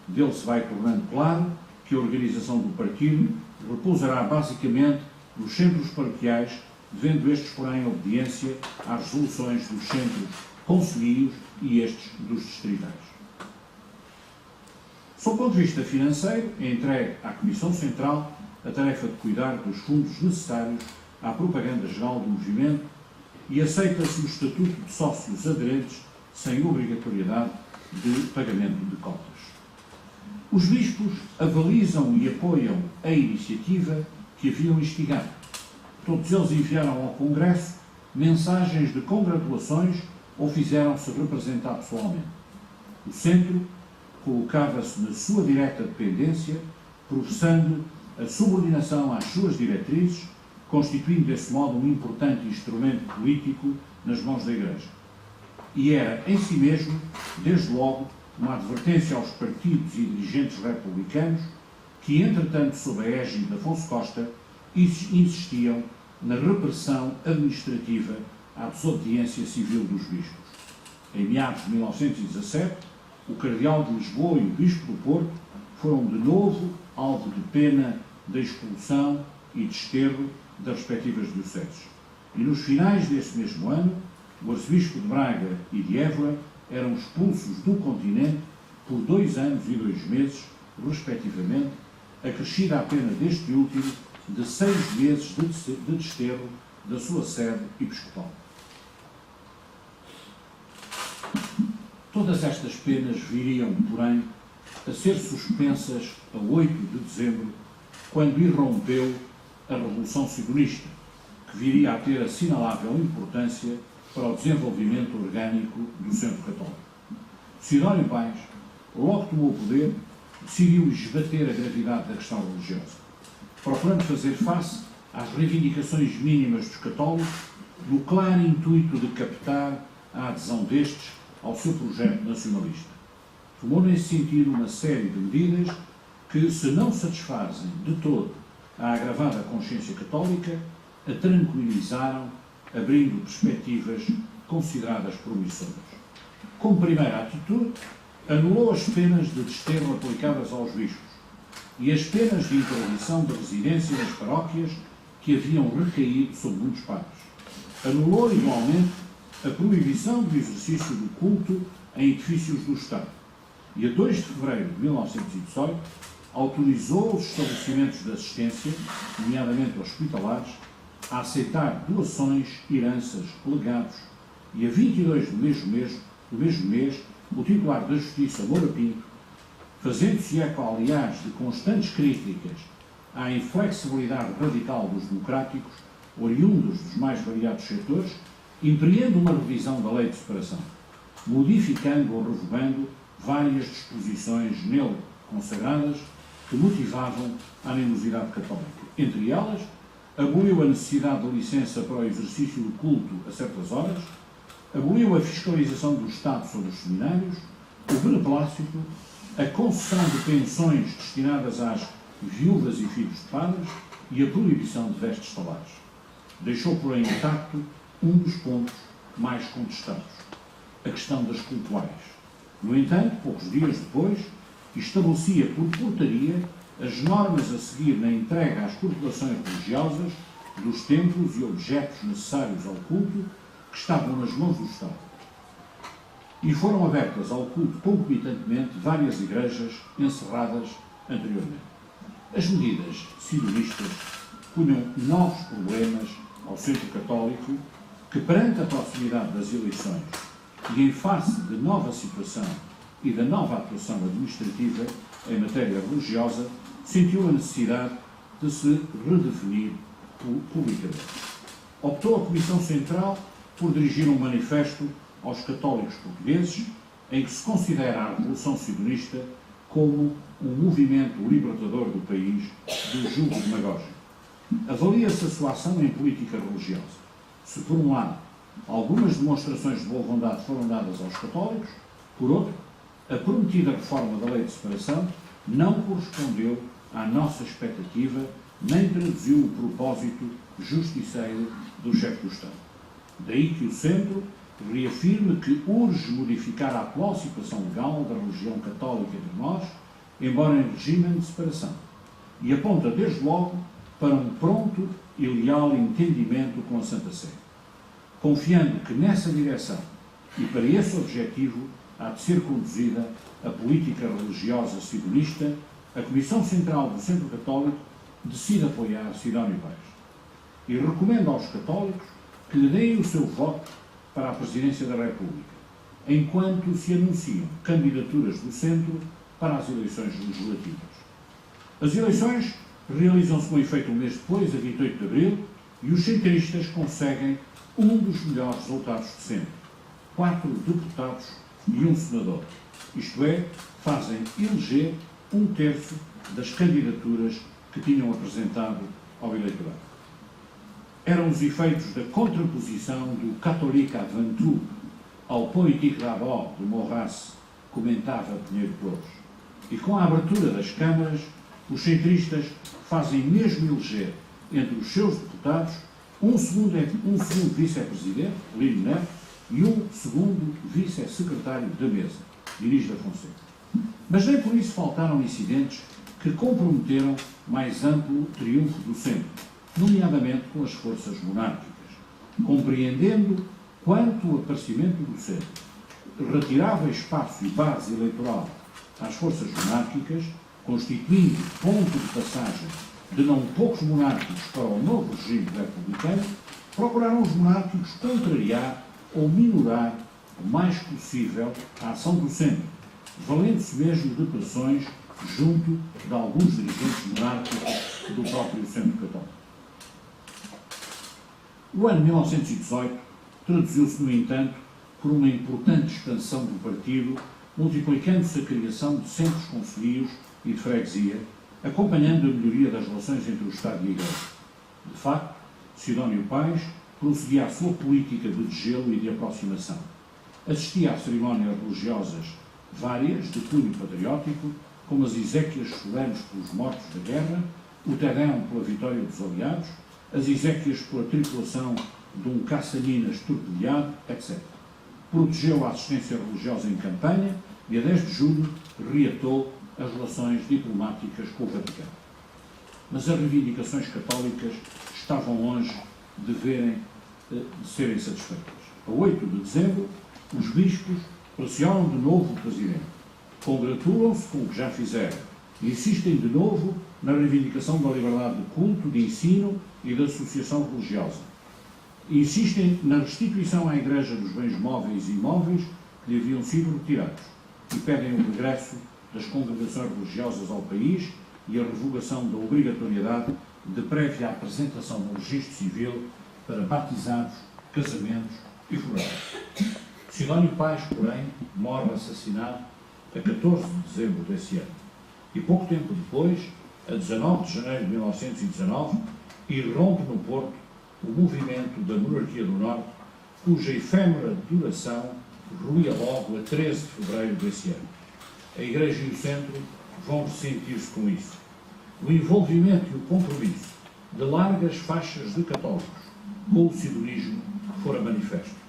Dele se vai tornando claro que a organização do partido repousará basicamente nos centros paroquiais, devendo estes, porém, a obediência às resoluções dos centros concelhios e estes dos distritais. Sob o ponto de vista financeiro, é entregue à Comissão Central a tarefa de cuidar dos fundos necessários à propaganda geral do movimento e aceita-se o estatuto de sócios aderentes sem obrigatoriedade de pagamento de cotas. Os bispos avalizam e apoiam a iniciativa que haviam instigado. Todos eles enviaram ao Congresso mensagens de congratulações ou fizeram-se representar pessoalmente. O Centro colocava-se na sua direta dependência, professando a subordinação às suas diretrizes, constituindo desse modo um importante instrumento político nas mãos da Igreja. E era, em si mesmo, desde logo, uma advertência aos partidos e dirigentes republicanos que, entretanto, sob a égide de Afonso Costa, insistiam na repressão administrativa à desobediência civil dos bispos. Em meados de 1917, o Cardeal de Lisboa e o Bispo do Porto foram de novo alvo de pena de expulsão e desterro das respectivas dioceses. E nos finais desse mesmo ano, o Arcebispo de Braga e de Évora eram expulsos do continente por 2 anos e 2 meses, respectivamente, acrescida a pena deste último de 6 meses de desterro da sua sede episcopal. Todas estas penas viriam, porém, a ser suspensas a 8 de dezembro, quando irrompeu a Revolução Cidonista, que viria a ter assinalável importância para o desenvolvimento orgânico do Centro Católico. Sidónio Pais, logo que tomou o poder, decidiu esbater a gravidade da questão religiosa, procurando fazer face às reivindicações mínimas dos católicos, no claro intuito de captar a adesão destes ao seu projeto nacionalista. Tomou nesse sentido uma série de medidas que, se não satisfazem de todo a agravada consciência católica, a tranquilizaram, abrindo perspectivas consideradas promissoras. Como primeira atitude, anulou as penas de desterro aplicadas aos bispos e as penas de interdição de residência nas paróquias que haviam recaído sobre muitos padres. Anulou, igualmente, a proibição do exercício do culto em edifícios do Estado e, a 2 de fevereiro de 1918, autorizou os estabelecimentos de assistência, nomeadamente hospitalares, a aceitar doações, heranças, legados e, a 22 do mesmo mês, o titular da Justiça, Moura Pinto, fazendo-se eco, aliás, de constantes críticas à inflexibilidade radical dos democráticos, oriundos dos mais variados setores, empreende uma revisão da Lei de Separação, modificando ou revogando várias disposições nele consagradas que motivavam a animosidade católica. Entre elas, aboliu a necessidade de licença para o exercício do culto a certas horas, aboliu a fiscalização do Estado sobre os seminários, o beneplácito, a concessão de pensões destinadas às viúvas e filhos de padres e a proibição de vestes salares. Deixou, porém, intacto um dos pontos mais contestados, a questão das cultuais. No entanto, poucos dias depois, estabelecia por portaria as normas a seguir na entrega às corporações religiosas dos templos e objetos necessários ao culto que estavam nas mãos do Estado. E foram abertas ao culto concomitantemente várias igrejas encerradas anteriormente. As medidas sidonistas punham novos problemas ao centro católico que, perante a proximidade das eleições e em face de nova situação e da nova atuação administrativa em matéria religiosa, sentiu a necessidade de se redefinir publicamente. Optou a Comissão Central por dirigir um manifesto aos católicos portugueses em que se considera a Revolução Sidonista como um movimento libertador do país do jugo demagógico. Avalia-se a sua ação em política religiosa. Se, por um lado, algumas demonstrações de boa vontade foram dadas aos católicos, por outro, a prometida reforma da Lei de Separação não correspondeu à nossa expectativa, nem traduziu o propósito justiceiro do chefe do Estado. Daí que o Centro reafirme que urge modificar a atual situação legal da religião católica entre nós, embora em regime de separação, e aponta desde logo para um pronto e leal entendimento com a Santa Sé, confiando que nessa direção e para esse objetivo há de ser conduzida a política religiosa sidonista. A Comissão Central do Centro Católico decide apoiar Sidónio Pais e recomenda aos católicos que lhe deem o seu voto para a Presidência da República, enquanto se anunciam candidaturas do Centro para as eleições legislativas. As eleições realizam-se com efeito um mês depois, a 28 de abril, e os centristas conseguem um dos melhores resultados de sempre: 4 deputados e um senador. Isto é, fazem eleger 1/3 das candidaturas que tinham apresentado ao eleitorado. Eram os efeitos da contraposição do catholique avant tout ao politique d'abord de Maurras, comentava Pinheiro Flores. E com a abertura das câmaras, os centristas fazem mesmo eleger entre os seus deputados um segundo vice-presidente, Lino Neto, e um segundo vice-secretário da mesa, Dinis da Fonseca. Mas nem por isso faltaram incidentes que comprometeram mais amplo triunfo do Centro, nomeadamente com as forças monárquicas, compreendendo quanto o aparecimento do Centro retirava espaço e base eleitoral às forças monárquicas, constituindo ponto de passagem de não poucos monárquicos para o novo regime republicano, procuraram os monárquicos contrariar ou minorar o mais possível a ação do Centro, valendo-se mesmo de pressões junto de alguns dirigentes monárquicos do próprio Centro Católico. O ano 1918 traduziu-se, no entanto, por uma importante expansão do partido, multiplicando-se a criação de centros concelhios e de freguesia, acompanhando a melhoria das relações entre o Estado e a Igreja. De facto, Sidónio Pais prosseguia a sua política de desgelo e de aproximação. Assistia a cerimónias religiosas várias de cunho patriótico, como as exéquias solenes pelos mortos da guerra, o Te-Deum pela vitória dos aliados, as exéquias pela tripulação de um caça-minas torpedeado, etc. Protegeu a assistência religiosa em campanha e, a 10 de julho, reatou as relações diplomáticas com o Vaticano. Mas as reivindicações católicas estavam longe de serem satisfeitas. A 8 de dezembro, os bispos pressionam de novo o Presidente, congratulam-se com o que já fizeram e insistem de novo na reivindicação da liberdade de culto, de ensino e de associação religiosa. Insistem na restituição à Igreja dos bens móveis e imóveis que lhe haviam sido retirados e pedem o regresso das congregações religiosas ao país e a revogação da obrigatoriedade de prévia apresentação no registro civil para batizados, casamentos e funerais. Sidónio Pais, porém, morre assassinado a 14 de dezembro desse ano. E pouco tempo depois, a 19 de janeiro de 1919, irrompe no Porto o movimento da Monarquia do Norte, cuja efêmera duração ruía logo a 13 de fevereiro desse ano. A Igreja e o Centro vão ressentir-se com isso. O envolvimento e o compromisso de largas faixas de católicos com o sidonismo fora manifesto.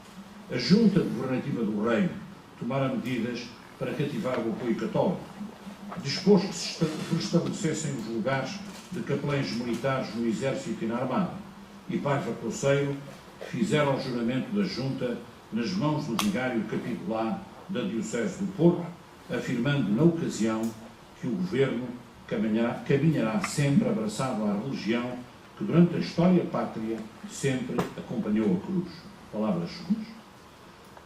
A Junta Governativa do Reino tomara medidas para cativar o apoio católico. Dispôs que se restabelecessem os lugares de capelães militares no Exército e na Armada, e Paiva Coceiro fizeram o juramento da Junta nas mãos do vigário capitular da Diocese do Porto, afirmando na ocasião que o Governo caminhará sempre abraçado à religião que durante a história pátria sempre acompanhou a cruz. Palavras suas.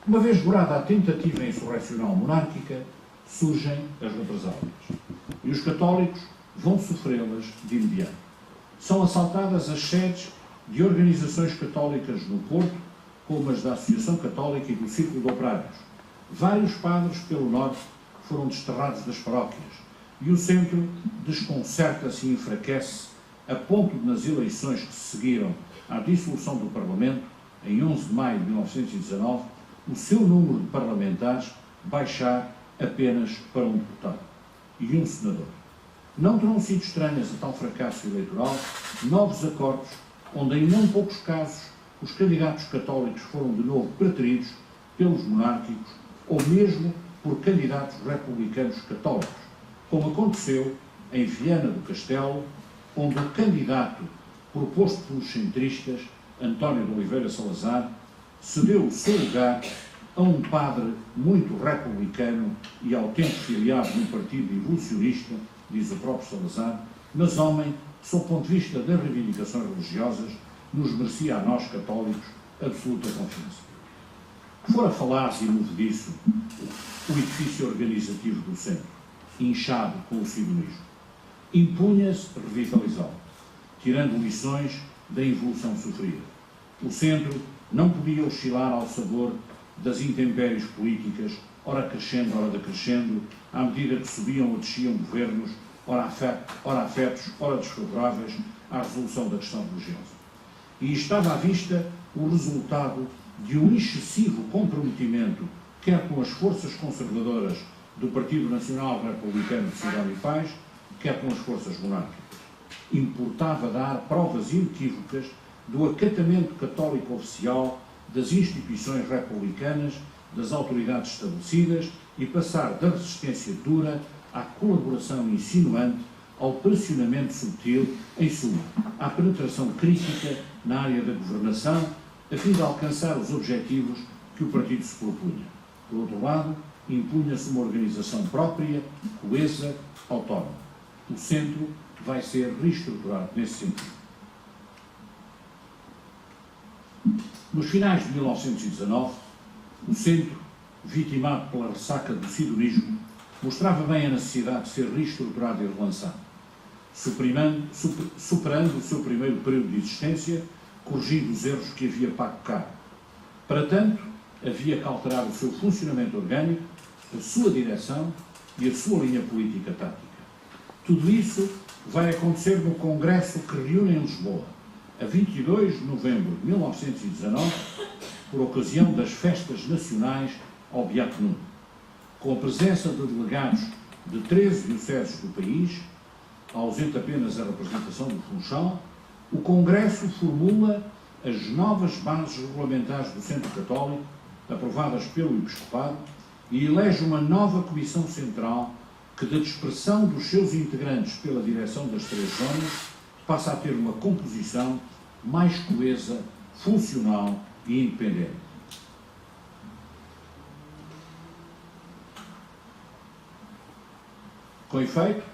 Uma vez gorada a tentativa insurrecional monárquica, surgem as represálias. E os católicos vão sofrê-las de imediato. São assaltadas as sedes de organizações católicas no Porto, como as da Associação Católica e do Círculo de Operários. Vários padres pelo norte foram desterrados das paróquias e o centro desconcerta-se e enfraquece a ponto de, nas eleições que se seguiram à dissolução do Parlamento, em 11 de maio de 1919, o seu número de parlamentares baixar apenas para um deputado e um senador. Não terão sido estranhas a tal fracasso eleitoral novos acordos, onde em não poucos casos os candidatos católicos foram de novo preteridos pelos monárquicos ou mesmo por candidatos republicanos católicos, como aconteceu em Viana do Castelo, onde o candidato proposto pelos centristas, António de Oliveira Salazar, cedeu o seu lugar a um padre muito republicano e ao tempo filiado num partido evolucionista, diz o próprio Salazar, mas homem que, sob o ponto de vista das reivindicações religiosas, nos merecia a nós, católicos, absoluta confiança. Fora falaz e movediço o edifício organizativo do centro, inchado com o sidonismo. Impunha-se revitalizá-lo, tirando lições da evolução sofrida. O centro não podia oscilar ao sabor das intempéries políticas, ora crescendo, ora decrescendo, à medida que subiam ou desciam governos, ora afetos, ora desfavoráveis à resolução da questão religiosa. E estava à vista o resultado de um excessivo comprometimento, quer com as forças conservadoras do Partido Nacional Republicano de Sidónio Pais, quer com as forças monárquicas. Importava dar provas inequívocas do acatamento católico oficial das instituições republicanas, das autoridades estabelecidas e passar da resistência dura à colaboração insinuante, ao pressionamento subtil, em suma, à penetração crítica na área da governação, a fim de alcançar os objetivos que o partido se propunha. Por outro lado, impunha-se uma organização própria, coesa, autónoma. O centro vai ser reestruturado nesse sentido. Nos finais de 1919, o centro, vitimado pela ressaca do sidonismo, mostrava bem a necessidade de ser reestruturado e relançado, superando o seu primeiro período de existência, corrigindo os erros que havia pago caro. Para tanto, havia que alterar o seu funcionamento orgânico, a sua direção e a sua linha política tática. Tudo isso vai acontecer no Congresso que reúne em Lisboa, a 22 de novembro de 1919, por ocasião das festas nacionais ao Beato Nuno, com a presença de delegados de 13 dioceses do país, ausente apenas a representação do Funchal, o Congresso formula as novas bases regulamentares do Centro Católico, aprovadas pelo Episcopado, e elege uma nova Comissão Central que, da dispersão dos seus integrantes pela direção das 3 zonas, passa a ter uma composição mais coesa, funcional e independente. Com efeito,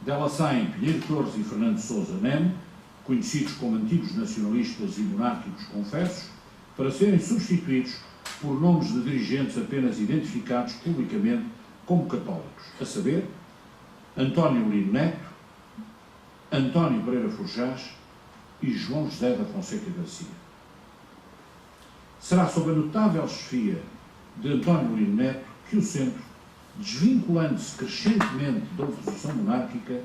dela saem Pinheiro Torres e Fernando Sousa Neme, conhecidos como antigos nacionalistas e monárquicos confessos, para serem substituídos por nomes de dirigentes apenas identificados publicamente como católicos, a saber, António Lino Neto, António Pereira Forjás e João José da Fonseca Garcia. Será sob a notável chefia de António Lino Neto que o Centro, desvinculando-se crescentemente da oposição monárquica,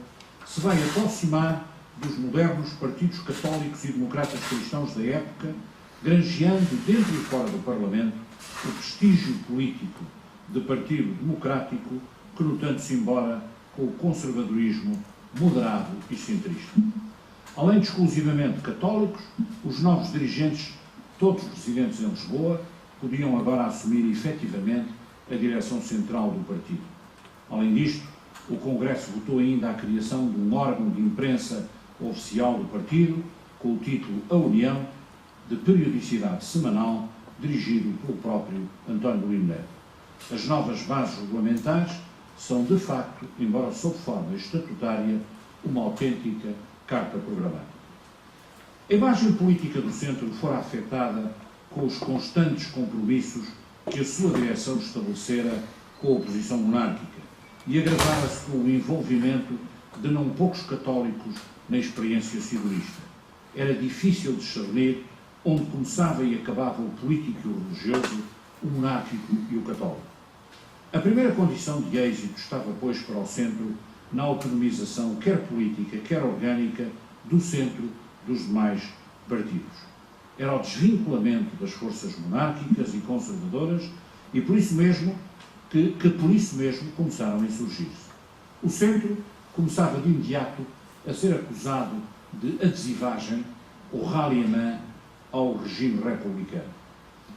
se vai aproximar dos modernos partidos católicos e democratas cristãos da época, granjeando dentro e fora do Parlamento o prestígio político de partido democrático que, lutando-se embora com o conservadorismo moderado e centrista. Além de exclusivamente católicos, os novos dirigentes, todos residentes em Lisboa, podiam agora assumir efetivamente a direção central do partido. Além disto, o Congresso votou ainda a criação de um órgão de imprensa oficial do partido, com o título A União, de periodicidade semanal, dirigido pelo próprio António Lino Neto. As novas bases regulamentares são, de facto, embora sob forma estatutária, uma autêntica carta programática. A imagem política do Centro fora afetada com os constantes compromissos que a sua direção estabelecera com a oposição monárquica e agravara-se com o envolvimento de não poucos católicos na experiência cidadista. Era difícil discernir onde começava e acabava o político e o religioso, o monárquico e o católico. A primeira condição de êxito estava, pois, para o Centro na autonomização, quer política, quer orgânica, do Centro dos demais partidos. Era o desvinculamento das forças monárquicas e conservadoras e por isso mesmo que por isso mesmo começaram a insurgir-se. O Centro começava de imediato a ser acusado de adesivagem ou ralliement ao regime republicano.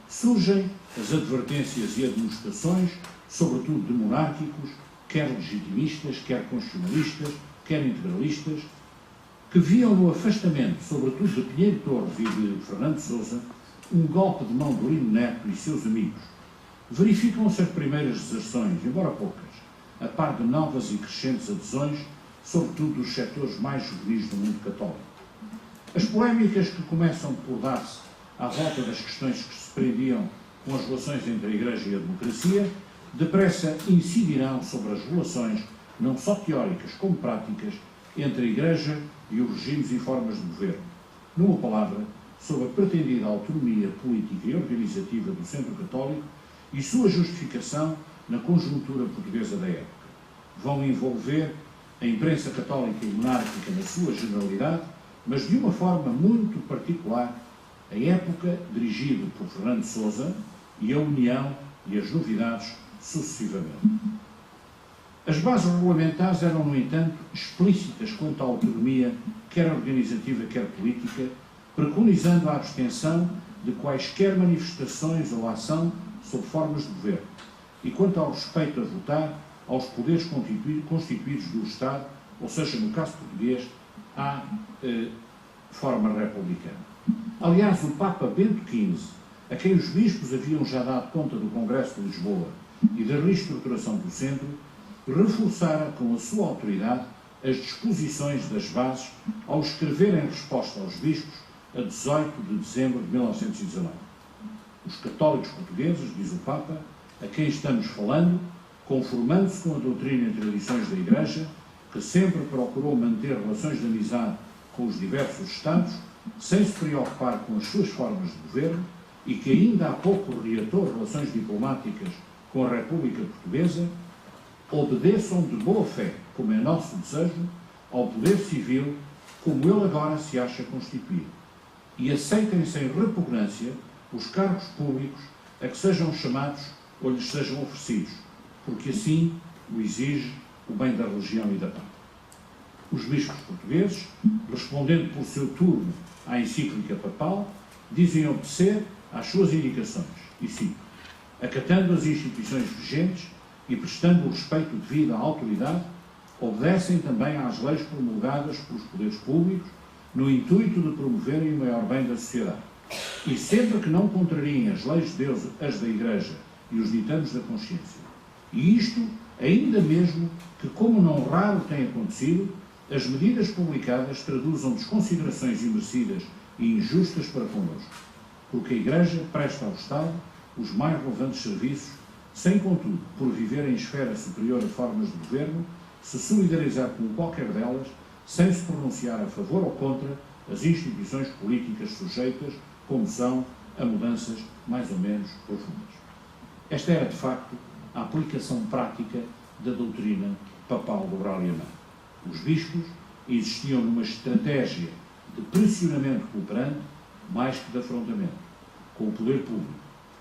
Surgem as advertências e admoestações, sobretudo de monárquicos, quer legitimistas, quer constitucionalistas, quer integralistas, que viam no afastamento, sobretudo de Pinheiro Torres e de Fernando Sousa, um golpe de mão de Lino Neto e seus amigos. Verificam-se as primeiras deserções, embora poucas, a par de novas e crescentes adesões, sobretudo dos setores mais juvenis do mundo católico. As polémicas que começam por dar-se à volta das questões que se prendiam com as relações entre a Igreja e a democracia, depressa incidirão sobre as relações, não só teóricas como práticas, entre a Igreja e os regimes e formas de governo. Numa palavra, sobre a pretendida autonomia política e organizativa do Centro Católico e sua justificação na conjuntura portuguesa da época. Vão envolver a imprensa católica e monárquica na sua generalidade, mas de uma forma muito particular, a época dirigida por Fernando Sousa e a União e as novidades sucessivamente. As bases regulamentares eram, no entanto, explícitas quanto à autonomia, quer organizativa, quer política, preconizando a abstenção de quaisquer manifestações ou ação sob formas de governo, e quanto ao respeito a votar aos poderes constituídos do Estado, ou seja, no caso português, à forma republicana. Aliás, o Papa Bento XV, a quem os bispos haviam já dado conta do Congresso de Lisboa e da reestruturação do Centro, reforçara com a sua autoridade as disposições das bases ao escrever em resposta aos bispos a 18 de dezembro de 1919. Os católicos portugueses, diz o Papa, a quem estamos falando, conformando-se com a doutrina e tradições da Igreja, que sempre procurou manter relações de amizade com os diversos Estados, sem se preocupar com as suas formas de governo, e que ainda há pouco reatou relações diplomáticas com a República Portuguesa, obedeçam de boa fé, como é nosso desejo, ao poder civil, como ele agora se acha constituído, e aceitem sem repugnância os cargos públicos a que sejam chamados ou lhes sejam oferecidos, porque assim o exige o bem da religião e da pátria. Os bispos portugueses, respondendo por seu turno à encíclica papal, dizem obedecer às suas indicações, e cito: acatando as instituições vigentes e prestando o respeito devido à autoridade, obedecem também às leis promulgadas pelos poderes públicos no intuito de promoverem o maior bem da sociedade. E sempre que não contrariem as leis de Deus, as da Igreja e os ditames da consciência. E isto, ainda mesmo que, como não raro tem acontecido, as medidas publicadas traduzam desconsiderações imerecidas e injustas para connosco, porque a Igreja presta ao Estado os mais relevantes serviços, sem, contudo, por viver em esfera superior a formas de governo, se solidarizar com qualquer delas, sem se pronunciar a favor ou contra as instituições políticas sujeitas, como são, a mudanças mais ou menos profundas. Esta era, de facto, a aplicação prática da doutrina papal do Aureliano. Os bispos existiam numa estratégia de pressionamento cooperante mais que de afrontamento com o poder público,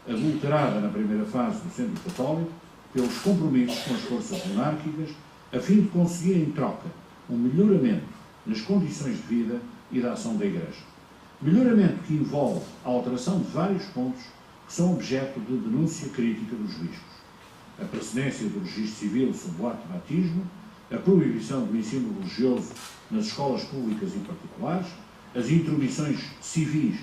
adulterada na primeira fase do centro católico pelos compromissos com as forças monárquicas, a fim de conseguir em troca um melhoramento nas condições de vida e da ação da Igreja. Melhoramento que envolve a alteração de vários pontos que são objeto de denúncia crítica dos bispos. A precedência do registro civil sobre o ato de batismo, a proibição do ensino religioso nas escolas públicas e particulares, as intromissões civis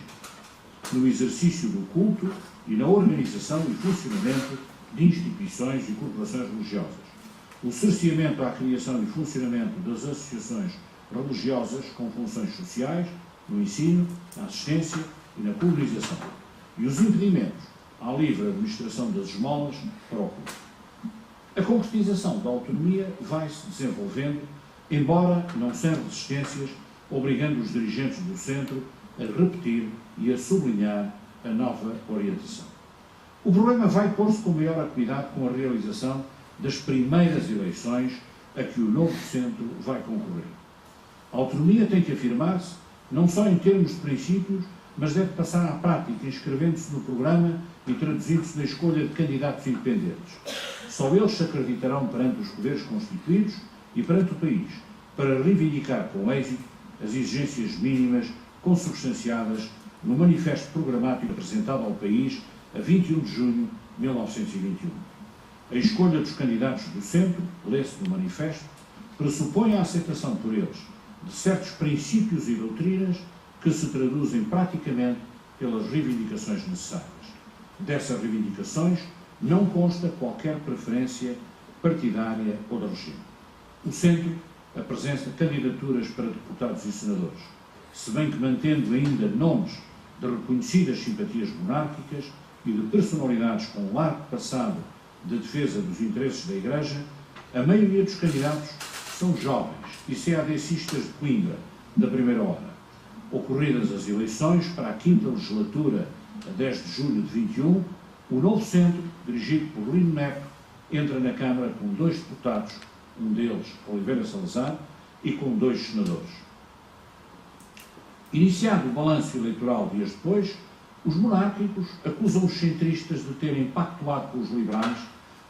no exercício do culto e na organização e funcionamento de instituições e corporações religiosas, o cerceamento à criação e funcionamento das associações religiosas com funções sociais, no ensino, na assistência e na colonização, e os impedimentos à livre administração das esmolas para o culto. A concretização da autonomia vai-se desenvolvendo, embora não sem resistências, obrigando os dirigentes do centro a repetir e a sublinhar a nova orientação. O problema vai pôr-se com maior acuidade com a realização das primeiras eleições a que o novo centro vai concorrer. A autonomia tem que afirmar-se não só em termos de princípios, mas deve passar à prática, inscrevendo-se no programa e traduzindo-se na escolha de candidatos independentes. Só eles se acreditarão perante os poderes constituídos e perante o país, para reivindicar com êxito as exigências mínimas consubstanciadas no manifesto programático apresentado ao país a 21 de junho de 1921. A escolha dos candidatos do centro, lê-se no manifesto, pressupõe a aceitação por eles de certos princípios e doutrinas que se traduzem praticamente pelas reivindicações necessárias. Dessas reivindicações não consta qualquer preferência partidária ou de regime. O centro apresenta candidaturas para deputados e senadores, se bem que mantendo ainda nomes de reconhecidas simpatias monárquicas e de personalidades com um largo passado de defesa dos interesses da Igreja, a maioria dos candidatos são jovens e CADcistas de Coimbra, da primeira hora. Ocorridas as eleições para a 5ª legislatura, a 10 de julho de 21, o novo centro, dirigido por Lino Neto, entra na Câmara com 2 deputados, um deles, Oliveira Salazar, e com 2 senadores. Iniciado o balanço eleitoral dias depois, os monárquicos acusam os centristas de terem pactuado com os liberais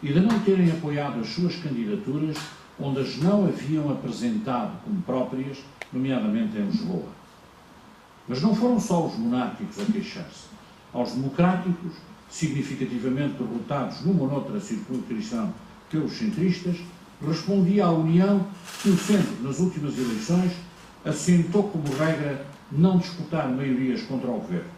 e de não terem apoiado as suas candidaturas onde as não haviam apresentado como próprias, nomeadamente em Lisboa. Mas não foram só os monárquicos a queixar-se. Aos democráticos, significativamente derrotados numa ou noutra circunscrição pelos centristas, respondia a União que o centro, nas últimas eleições, assentou como regra não disputar maiorias contra o governo.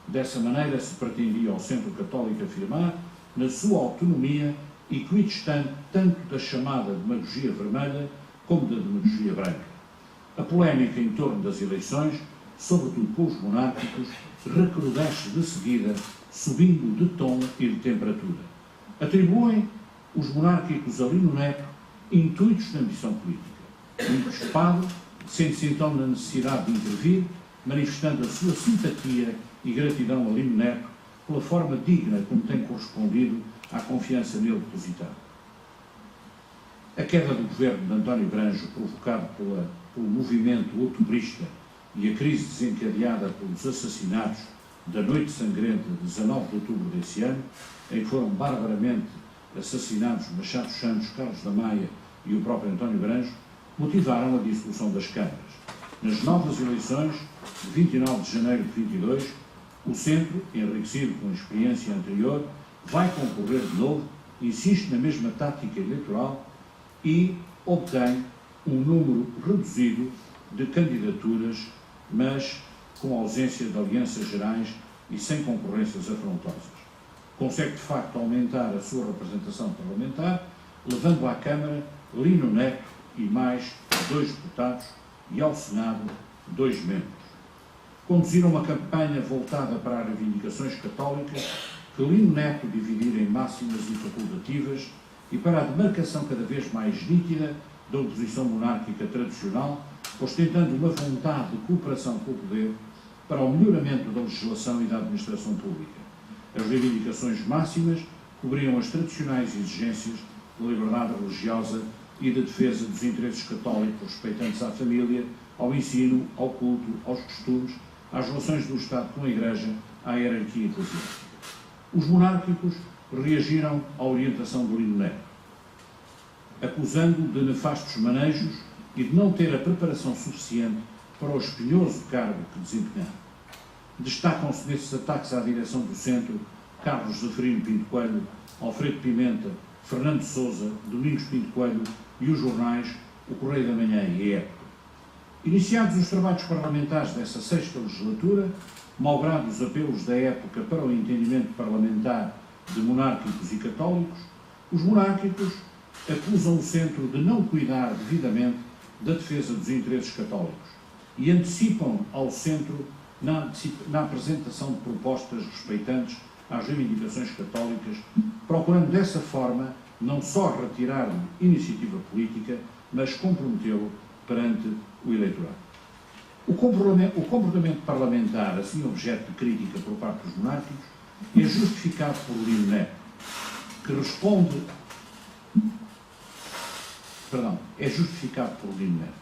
Dessa maneira se pretendia ao centro católico afirmar, na sua autonomia, equidistante tanto da chamada demagogia vermelha como da demagogia branca. A polémica em torno das eleições, sobretudo com os monárquicos, recrudesce de seguida, subindo de tom e de temperatura. Atribuem os monárquicos a Lino Neto intuitos de ambição política. O episcopado sente-se então na necessidade de intervir, manifestando a sua simpatia e gratidão a Lino Neto pela forma digna como tem correspondido à confiança nele depositada. A queda do governo de António Granjo, provocado pelo movimento outobrista e a crise desencadeada pelos assassinatos da noite sangrenta de 19 de outubro desse ano, em que foram barbaramente assassinados Machado Santos, Carlos da Maia e o próprio António Granjo, motivaram a dissolução das câmaras. Nas novas eleições, de 29 de janeiro de 22, o Centro, enriquecido com a experiência anterior, vai concorrer de novo, insiste na mesma tática eleitoral e obtém um número reduzido de candidaturas, mas com ausência de alianças gerais e sem concorrências afrontosas. Consegue, de facto, aumentar a sua representação parlamentar, levando à Câmara Lino Neto e mais 2 deputados e ao Senado 2 membros. Conduziram uma campanha voltada para as reivindicações católicas que Lino Neto dividir em máximas e facultativas e para a demarcação cada vez mais nítida da oposição monárquica tradicional, ostentando uma vontade de cooperação com o poder para o melhoramento da legislação e da administração pública. As reivindicações máximas cobriam as tradicionais exigências de liberdade religiosa e de defesa dos interesses católicos respeitantes à família, ao ensino, ao culto, aos costumes, às relações do Estado com a Igreja, à hierarquia eclesiástica. Os monárquicos reagiram à orientação de Lino Neto, acusando-o de nefastos manejos e de não ter a preparação suficiente para o espinhoso cargo que desempenhava. Destacam-se nesses ataques à direção do Centro Carlos Zeferino Pinto Coelho, Alfredo Pimenta, Fernando Sousa, Domingos Pinto Coelho e os jornais O Correio da Manhã e a Época. Iniciados os trabalhos parlamentares dessa 6ª legislatura, malgrado os apelos da época para o entendimento parlamentar de monárquicos e católicos, os monárquicos acusam o Centro de não cuidar devidamente da defesa dos interesses católicos e antecipam ao Centro na apresentação de propostas respeitantes às reivindicações católicas, procurando dessa forma não só retirar-lhe iniciativa política, mas comprometê-lo perante o eleitorado. O comportamento parlamentar, assim objeto de crítica por parte dos monárquicos, é justificado por Lino Neto, que responde... é justificado por Lino Neto.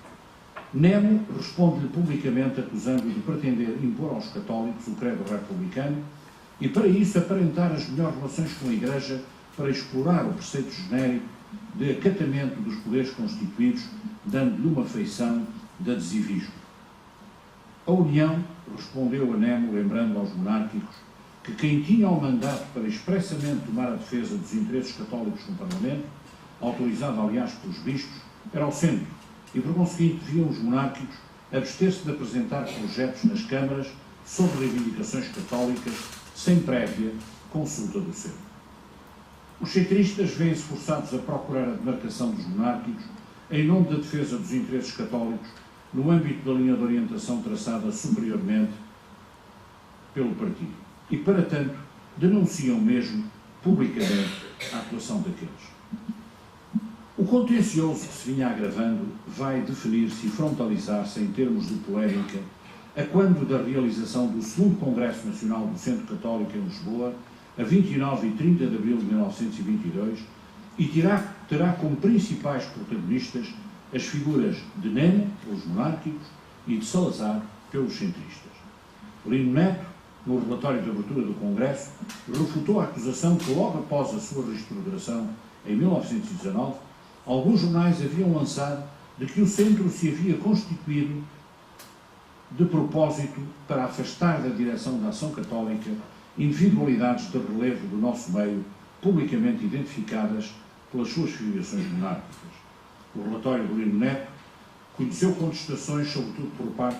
Nemo responde-lhe publicamente acusando-o de pretender impor aos católicos o credo republicano e, para isso, aparentar as melhores relações com a Igreja para explorar o preceito genérico de acatamento dos poderes constituídos, dando-lhe uma feição de adesivismo. A União respondeu a Nemo, lembrando aos monárquicos que quem tinha o mandato para expressamente tomar a defesa dos interesses católicos no Parlamento, autorizado, aliás, pelos bispos, era o Centro, e, por conseguinte, deviam os monárquicos abster-se de apresentar projetos nas câmaras sobre reivindicações católicas sem prévia consulta do Centro. Os centristas vêem-se forçados a procurar a demarcação dos monárquicos em nome da defesa dos interesses católicos no âmbito da linha de orientação traçada superiormente pelo partido e, para tanto, denunciam mesmo publicamente a atuação daqueles. O contencioso que se vinha agravando vai definir-se e frontalizar-se em termos de polémica a quando da realização do 2º Congresso Nacional do Centro Católico em Lisboa, a 29 e 30 de abril de 1922, e terá como principais protagonistas as figuras de Nemo, pelos monárquicos, e de Salazar, pelos centristas. Lino Neto, no relatório de abertura do Congresso, refutou a acusação que, logo após a sua reestruturação, em 1919, alguns jornais haviam lançado de que o Centro se havia constituído de propósito para afastar da direção da ação católica individualidades de relevo do nosso meio, publicamente identificadas pelas suas filiações monárquicas. O relatório de Lino Neto conheceu contestações, sobretudo por parte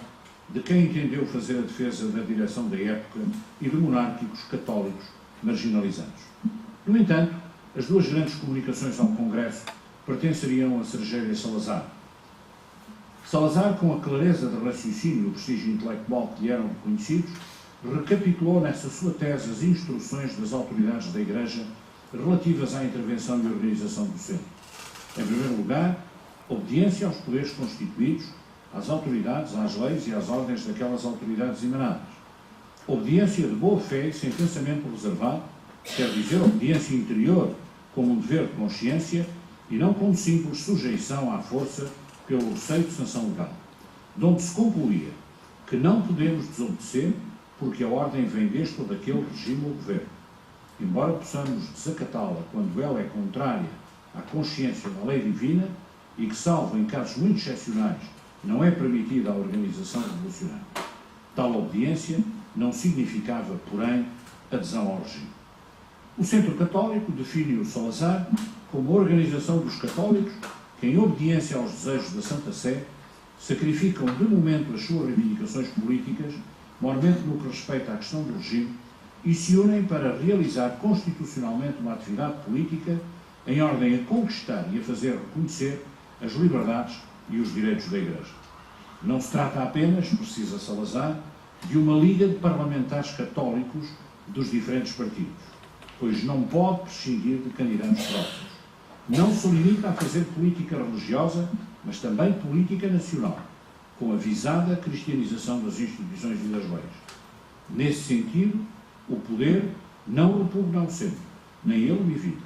de quem entendeu fazer a defesa da direção da época e de monárquicos católicos marginalizados. No entanto, as duas grandes comunicações ao Congresso pertenceriam a Sergeira e Salazar. Salazar, com a clareza de raciocínio e o prestígio intelectual que lhe eram reconhecidos, recapitulou nessa sua tese as instruções das autoridades da Igreja relativas à intervenção e organização do Centro. Em primeiro lugar, obediência aos poderes constituídos, às autoridades, às leis e às ordens daquelas autoridades emanadas. Obediência de boa fé e sem pensamento reservado, quer dizer, obediência interior como um dever de consciência e não como simples sujeição à força pelo receio de sanção legal, de onde se concluía que não podemos desobedecer porque a ordem vem deste ou daquele regime ou governo. Embora possamos desacatá-la quando ela é contrária à consciência da lei divina e que, salvo em casos muito excepcionais, não é permitida à organização revolucionária. Tal obediência não significava, porém, adesão ao regime. O Centro Católico define o Salazar como a organização dos católicos que, em obediência aos desejos da Santa Sé, sacrificam de momento as suas reivindicações políticas, mormente no que respeita à questão do regime, e se unem para realizar constitucionalmente uma atividade política em ordem a conquistar e a fazer reconhecer as liberdades e os direitos da Igreja. Não se trata apenas, precisa Salazar, de uma liga de parlamentares católicos dos diferentes partidos, pois não pode prescindir de candidatos próprios. Não se limita a fazer política religiosa, mas também política nacional, com a visada cristianização das instituições e das leis. Nesse sentido, o poder não repugna ao centro, nem ele o evita.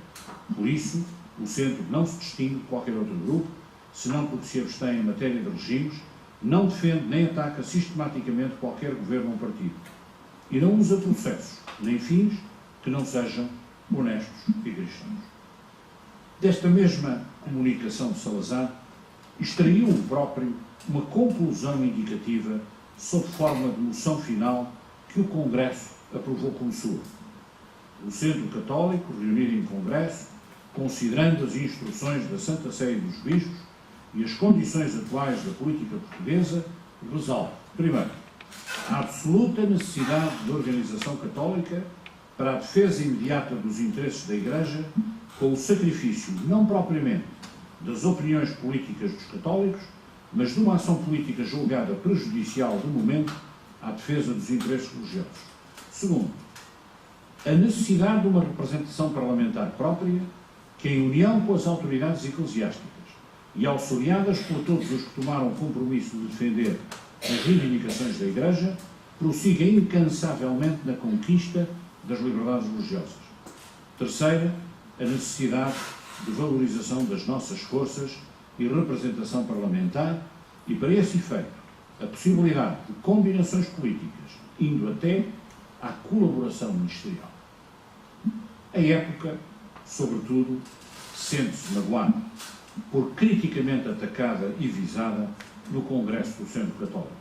Por isso, o centro não se distingue de qualquer outro grupo, senão porque se abstém em matéria de regimes, não defende nem ataca sistematicamente qualquer governo ou partido, e não usa processos, nem fins que não sejam honestos e cristãos. Desta mesma comunicação de Salazar, extraiu o próprio uma conclusão indicativa sob forma de moção final que o Congresso aprovou como sua. O Centro Católico, reunido em Congresso, considerando as instruções da Santa Sé e dos Bispos e as condições atuais da política portuguesa, resolve, primeiro, a absoluta necessidade de organização católica para a defesa imediata dos interesses da Igreja, com o sacrifício, não propriamente das opiniões políticas dos católicos, mas de uma ação política julgada prejudicial de momento à defesa dos interesses religiosos. Segundo, a necessidade de uma representação parlamentar própria que, em união com as autoridades eclesiásticas e auxiliadas por todos os que tomaram o compromisso de defender as reivindicações da Igreja, prossiga incansavelmente na conquista das liberdades religiosas. Terceira, a necessidade de valorização das nossas forças e representação parlamentar e, para esse efeito, a possibilidade de combinações políticas, indo até à colaboração ministerial. A época, sobretudo, sente-se magoada por criticamente atacada e visada no Congresso do Centro Católico.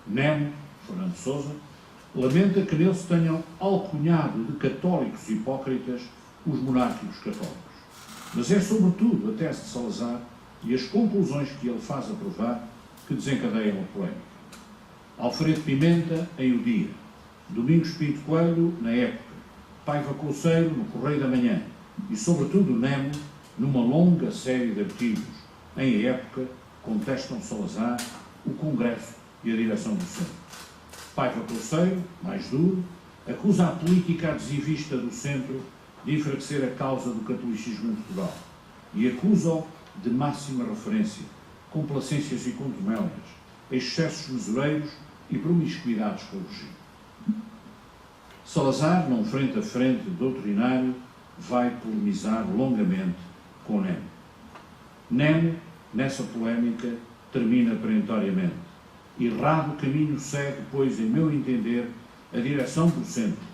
Nemo, Fernando Sousa, lamenta que nele se tenham alcunhado de católicos hipócritas os monárquicos católicos. Mas é sobretudo a tese de Salazar e as conclusões que ele faz aprovar que desencadeiam a polémica. Alfredo Pimenta, em O Dia, Domingos Pinto Coelho, na Época, Paiva Couceiro, no Correio da Manhã e, sobretudo, Nemo, numa longa série de artigos em A Época, contestam Salazar, o Congresso e a direção do Centro. Paiva Couceiro, mais duro, acusa a política adesivista do Centro de enfraquecer a causa do catolicismo em Portugal e acusa-o de máxima referência, complacências e contumélias, excessos mesureiros e promiscuidades com o regime. Salazar, num frente a frente doutrinário, vai polemizar longamente com Nemo. Nemo, nessa polémica, termina perentoriamente. Errado caminho segue, pois, em meu entender, a direção do Centro,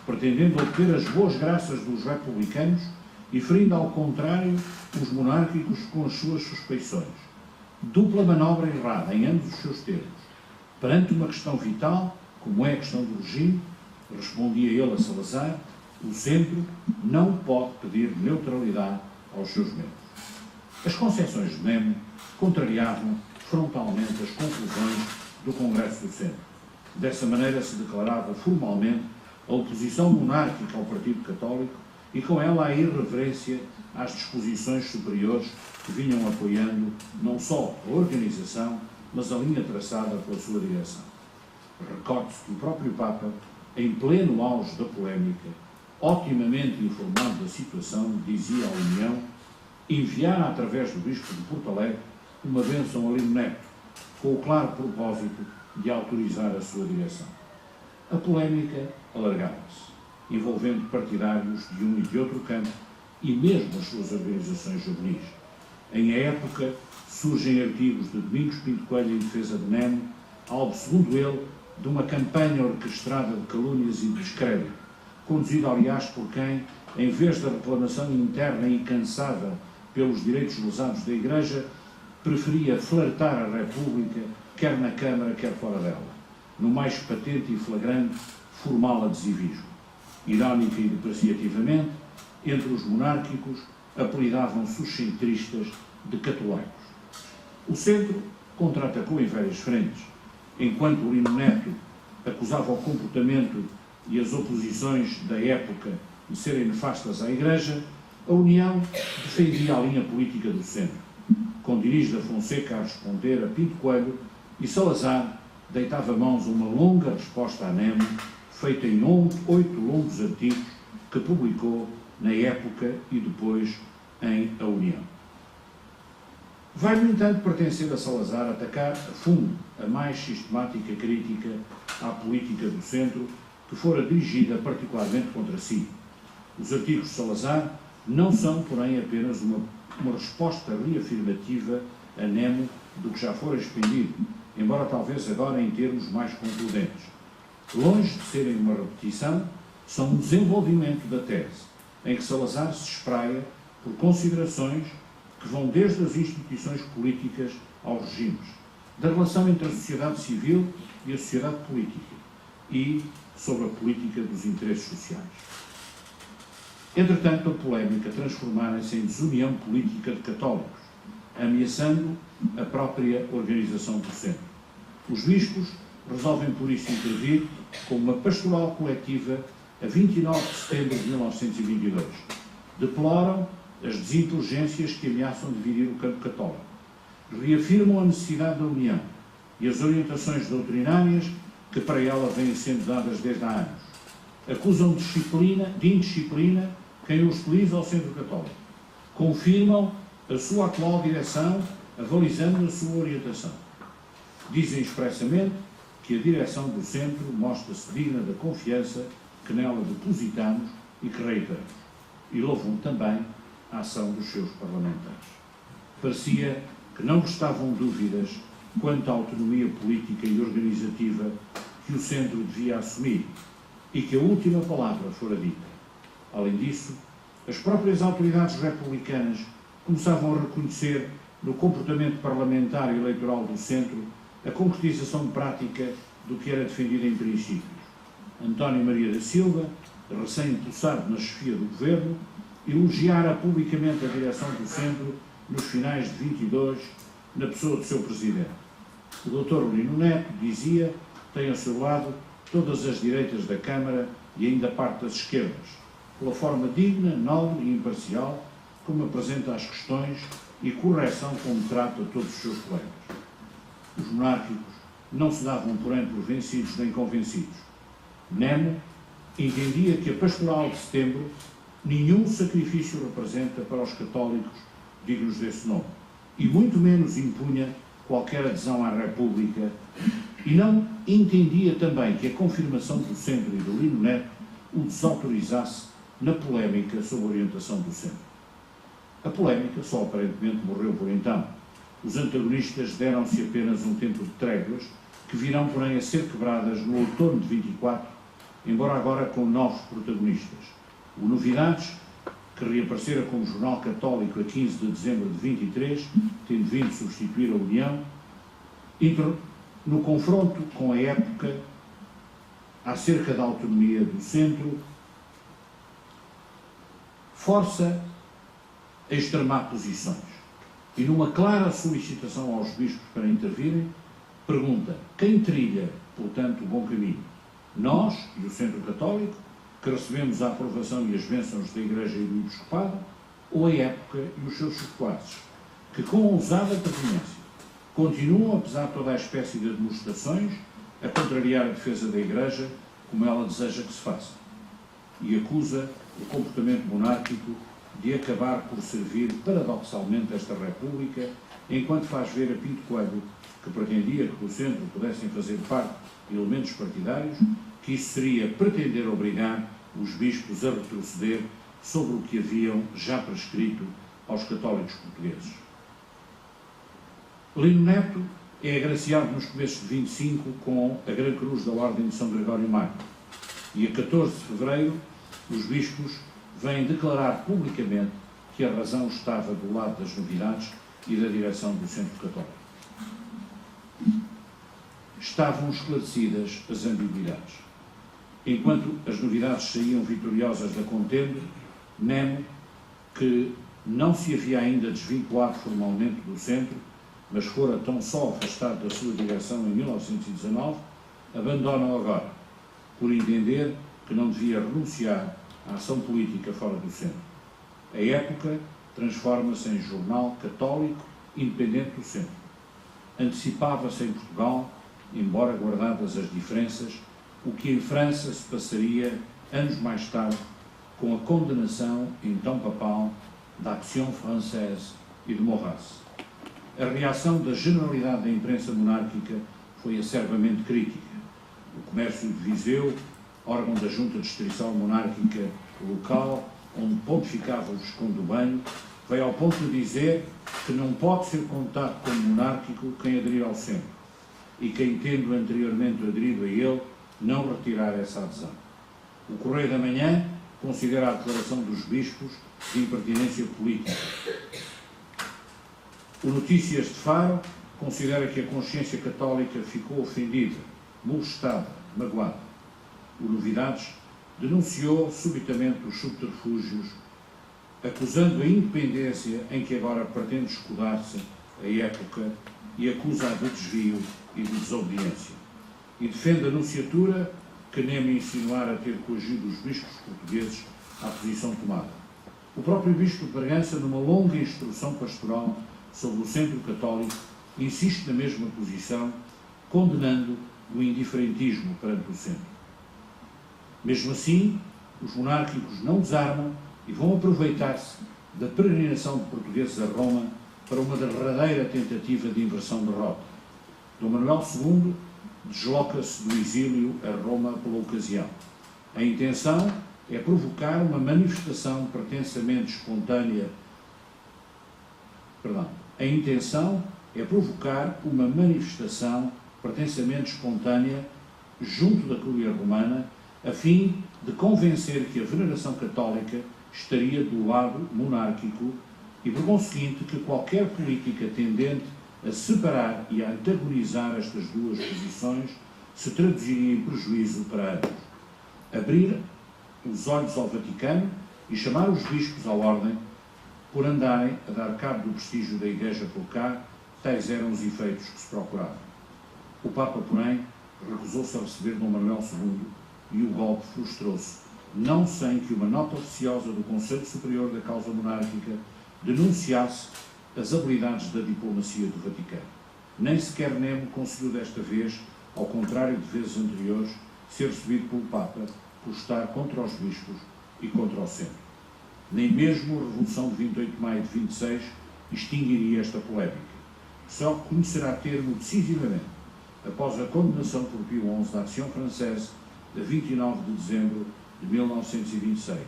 pretendendo obter as boas graças dos republicanos e ferindo, ao contrário, os monárquicos com as suas suspeições. Dupla manobra errada em ambos os seus termos. Perante uma questão vital, como é a questão do regime, respondia ele a Salazar, o Centro não pode pedir neutralidade aos seus membros. As concessões de Nemo contrariavam frontalmente as conclusões do Congresso do Centro. Dessa maneira se declarava formalmente a oposição monárquica ao Partido Católico e com ela a irreverência às disposições superiores que vinham apoiando não só a organização, mas a linha traçada pela sua direção. Recorde-se que o próprio Papa, em pleno auge da polémica, otimamente informado da situação, dizia à União enviar através do Bispo de Porto Alegre uma bênção a Lino Neto, com o claro propósito de autorizar a sua direção. A polémica alargava-se, envolvendo partidários de um e de outro campo e mesmo as suas organizações juvenis. Em época, surgem artigos de Domingos Pinto Coelho em defesa de Nemo alvo, segundo ele, de uma campanha orquestrada de calúnias e de descrédito, conduzida, aliás, por quem, em vez da reclamação interna e cansada pelos direitos lesados da Igreja, preferia flertar a República, quer na Câmara, quer fora dela, no mais patente e flagrante formal adesivismo. Irónica e depreciativamente, entre os monárquicos, apelidavam-se os centristas de catolicos. O centro contra-atacou em várias frentes, enquanto Lino Neto acusava o comportamento e as oposições da época de serem nefastas à Igreja, a União defendia a linha política do centro, com Diniz da Fonseca a responder a Pinto Coelho, e Salazar deitava mãos a uma longa resposta à Nemo, feita em 8 longos artigos que publicou na época e depois em A União. Vai, no entanto, pertencer a Salazar atacar a fundo a mais sistemática crítica à política do centro que fora dirigida particularmente contra si. Os artigos de Salazar não são, porém, apenas uma resposta reafirmativa a Nemo do que já fora expendido, embora talvez agora em termos mais concludentes. Longe de serem uma repetição, são um desenvolvimento da tese, em que Salazar se espraia por considerações que vão desde as instituições políticas aos regimes, da relação entre a sociedade civil e a sociedade política, e sobre a política dos interesses sociais. Entretanto, a polémica transformara-se em desunião política de católicos, ameaçando a própria organização do centro. Os bispos resolvem por isso intervir com uma pastoral coletiva a 29 de setembro de 1922. Deploram as desinteligências que ameaçam dividir o campo católico. Reafirmam a necessidade da união e as orientações doutrinárias que para ela vêm sendo dadas desde há anos. Acusam de indisciplina quem hostiliza ao centro católico. Confirmam a sua atual direção, avalizando a sua orientação. Dizem expressamente que a direção do centro mostra-se digna da confiança que nela depositamos e que reiteramos. E louvam também a ação dos seus parlamentares. Parecia que não restavam dúvidas quanto à autonomia política e organizativa que o centro devia assumir e que a última palavra fora dita. Além disso, as próprias autoridades republicanas começavam a reconhecer no comportamento parlamentar e eleitoral do centro a concretização prática do que era defendido em princípios. António Maria da Silva, recém-impulsado na chefia do governo, elogiara publicamente a direção do centro nos finais de 22, na pessoa do seu presidente. O Dr. Lino Neto dizia: tem ao seu lado todas as direitas da Câmara e ainda parte das esquerdas, pela forma digna, nobre e imparcial como apresenta as questões e correção como trata todos os seus colegas. Os monárquicos não se davam, porém, por vencidos nem convencidos. Nemo entendia que a pastoral de setembro nenhum sacrifício representa para os católicos dignos desse nome, e muito menos impunha qualquer adesão à República, e não entendia também que a confirmação do centro e do Lino Neto o desautorizasse na polémica sobre a orientação do centro. A polémica só aparentemente morreu por então. Os antagonistas deram-se apenas um tempo de tréguas, que virão, porém, a ser quebradas no outono de 24, embora agora com novos protagonistas. O Novidades, que reaparecera como jornal católico a 15 de dezembro de 23, tendo vindo substituir a União, no confronto com a época acerca da autonomia do centro, força a extremar posições e, numa clara solicitação aos bispos para intervirem, pergunta: quem trilha, portanto, o bom caminho? Nós e o centro católico, que recebemos a aprovação e as bênçãos da Igreja e do Episcopado, ou a época e os seus sequazes, que com ousada pertinência continuam, apesar de toda a espécie de demonstrações, a contrariar a defesa da Igreja como ela deseja que se faça, e acusa o comportamento monárquico de acabar por servir paradoxalmente esta República, enquanto faz ver a Pinto Coelho que pretendia que do centro pudessem fazer parte elementos partidários, que isso seria pretender obrigar os bispos a retroceder sobre o que haviam já prescrito aos católicos portugueses. Lino Neto é agraciado nos começos de 25 com a Gran Cruz da Ordem de São Gregório Magno. E a 14 de fevereiro, os bispos vêm declarar publicamente que a razão estava do lado das novidades e da direção do Centro Católico. Estavam esclarecidas as ambiguidades. Enquanto as novidades saíam vitoriosas da contenda, Nemo, que não se havia ainda desvinculado formalmente do Centro, mas fora tão só afastado da sua direção em 1919, abandona-o agora, por entender que não devia renunciar à ação política fora do Centro. A Época transforma-se em jornal católico independente do Centro. Antecipava-se em Portugal, embora guardadas as diferenças, o que em França se passaria anos mais tarde com a condenação, então papal, da Action Française e de Maurras. A reação da generalidade da imprensa monárquica foi acerbamente crítica. O Comércio de Viseu, órgão da Junta Distrital Monárquica local, onde pontificava o Visconde do Banho, veio ao ponto de dizer que não pode ser contado como monárquico quem aderir ao Centro, e quem, tendo anteriormente aderido a ele, não retirar essa adesão. O Correio da Manhã considera a declaração dos bispos de impertinência política. O Notícias de Faro considera que a consciência católica ficou ofendida, molestada, magoada. O Novidades denunciou subitamente os subterfúgios, acusando a independência em que agora pretende escudar-se a Época e acusa-a de desvio e de desobediência. E defende a Nunciatura, que Nemo insinuara ter coagido os bispos portugueses à posição tomada. O próprio bispo de Bragança, numa longa instrução pastoral sobre o Centro Católico, insiste na mesma posição, condenando o indiferentismo perante o Centro. Mesmo assim, os monárquicos não desarmam e vão aproveitar-se da peregrinação de portugueses a Roma para uma derradeira tentativa de inversão de rota. Dom Manuel II desloca-se do exílio a Roma pela ocasião. A intenção é provocar uma manifestação pretensamente espontânea. A intenção é provocar uma manifestação pretensamente espontânea junto da Cúria Romana, a fim de convencer que a veneração católica estaria do lado monárquico e, por conseguinte, que qualquer política tendente a separar e a antagonizar estas duas posições se traduziria em prejuízo para ambos. Abrir os olhos ao Vaticano e chamar os bispos à ordem por andarem a dar cabo do prestígio da Igreja por cá, tais eram os efeitos que se procuravam. O Papa, porém, recusou-se a receber Dom Manuel II e o golpe frustrou-se, não sem que uma nota oficiosa do Conselho Superior da Causa Monárquica denunciasse as habilidades da diplomacia do Vaticano. Nem sequer Nemo conseguiu desta vez, ao contrário de vezes anteriores, ser recebido pelo Papa por estar contra os bispos e contra o Centro. Nem mesmo a Revolução de 28 de maio de 26 extinguiria esta polémica. Só conhecerá termo decisivamente após a condenação por Pio XI da Action Française de 29 de dezembro de 1926.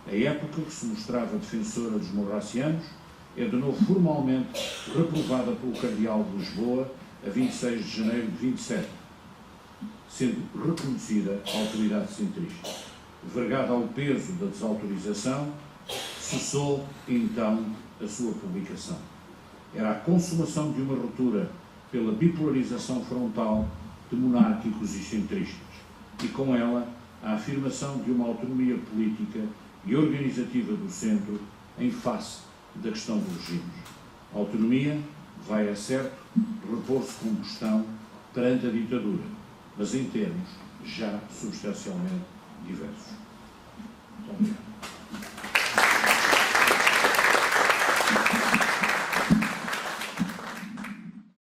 A Época, que se mostrava defensora dos morracianos, é de novo formalmente reprovada pelo Cardeal de Lisboa a 26 de janeiro de 27, sendo reconhecida a autoridade centrista. Vergada ao peso da desautorização, cessou então a sua publicação. Era a consumação de uma ruptura pela bipolarização frontal de monárquicos e centristas, e com ela a afirmação de uma autonomia política e organizativa do Centro em face da questão dos regimes. A autonomia vai, é certo, repor-se com questão perante a ditadura, mas em termos já substancialmente diversos. Muito obrigado.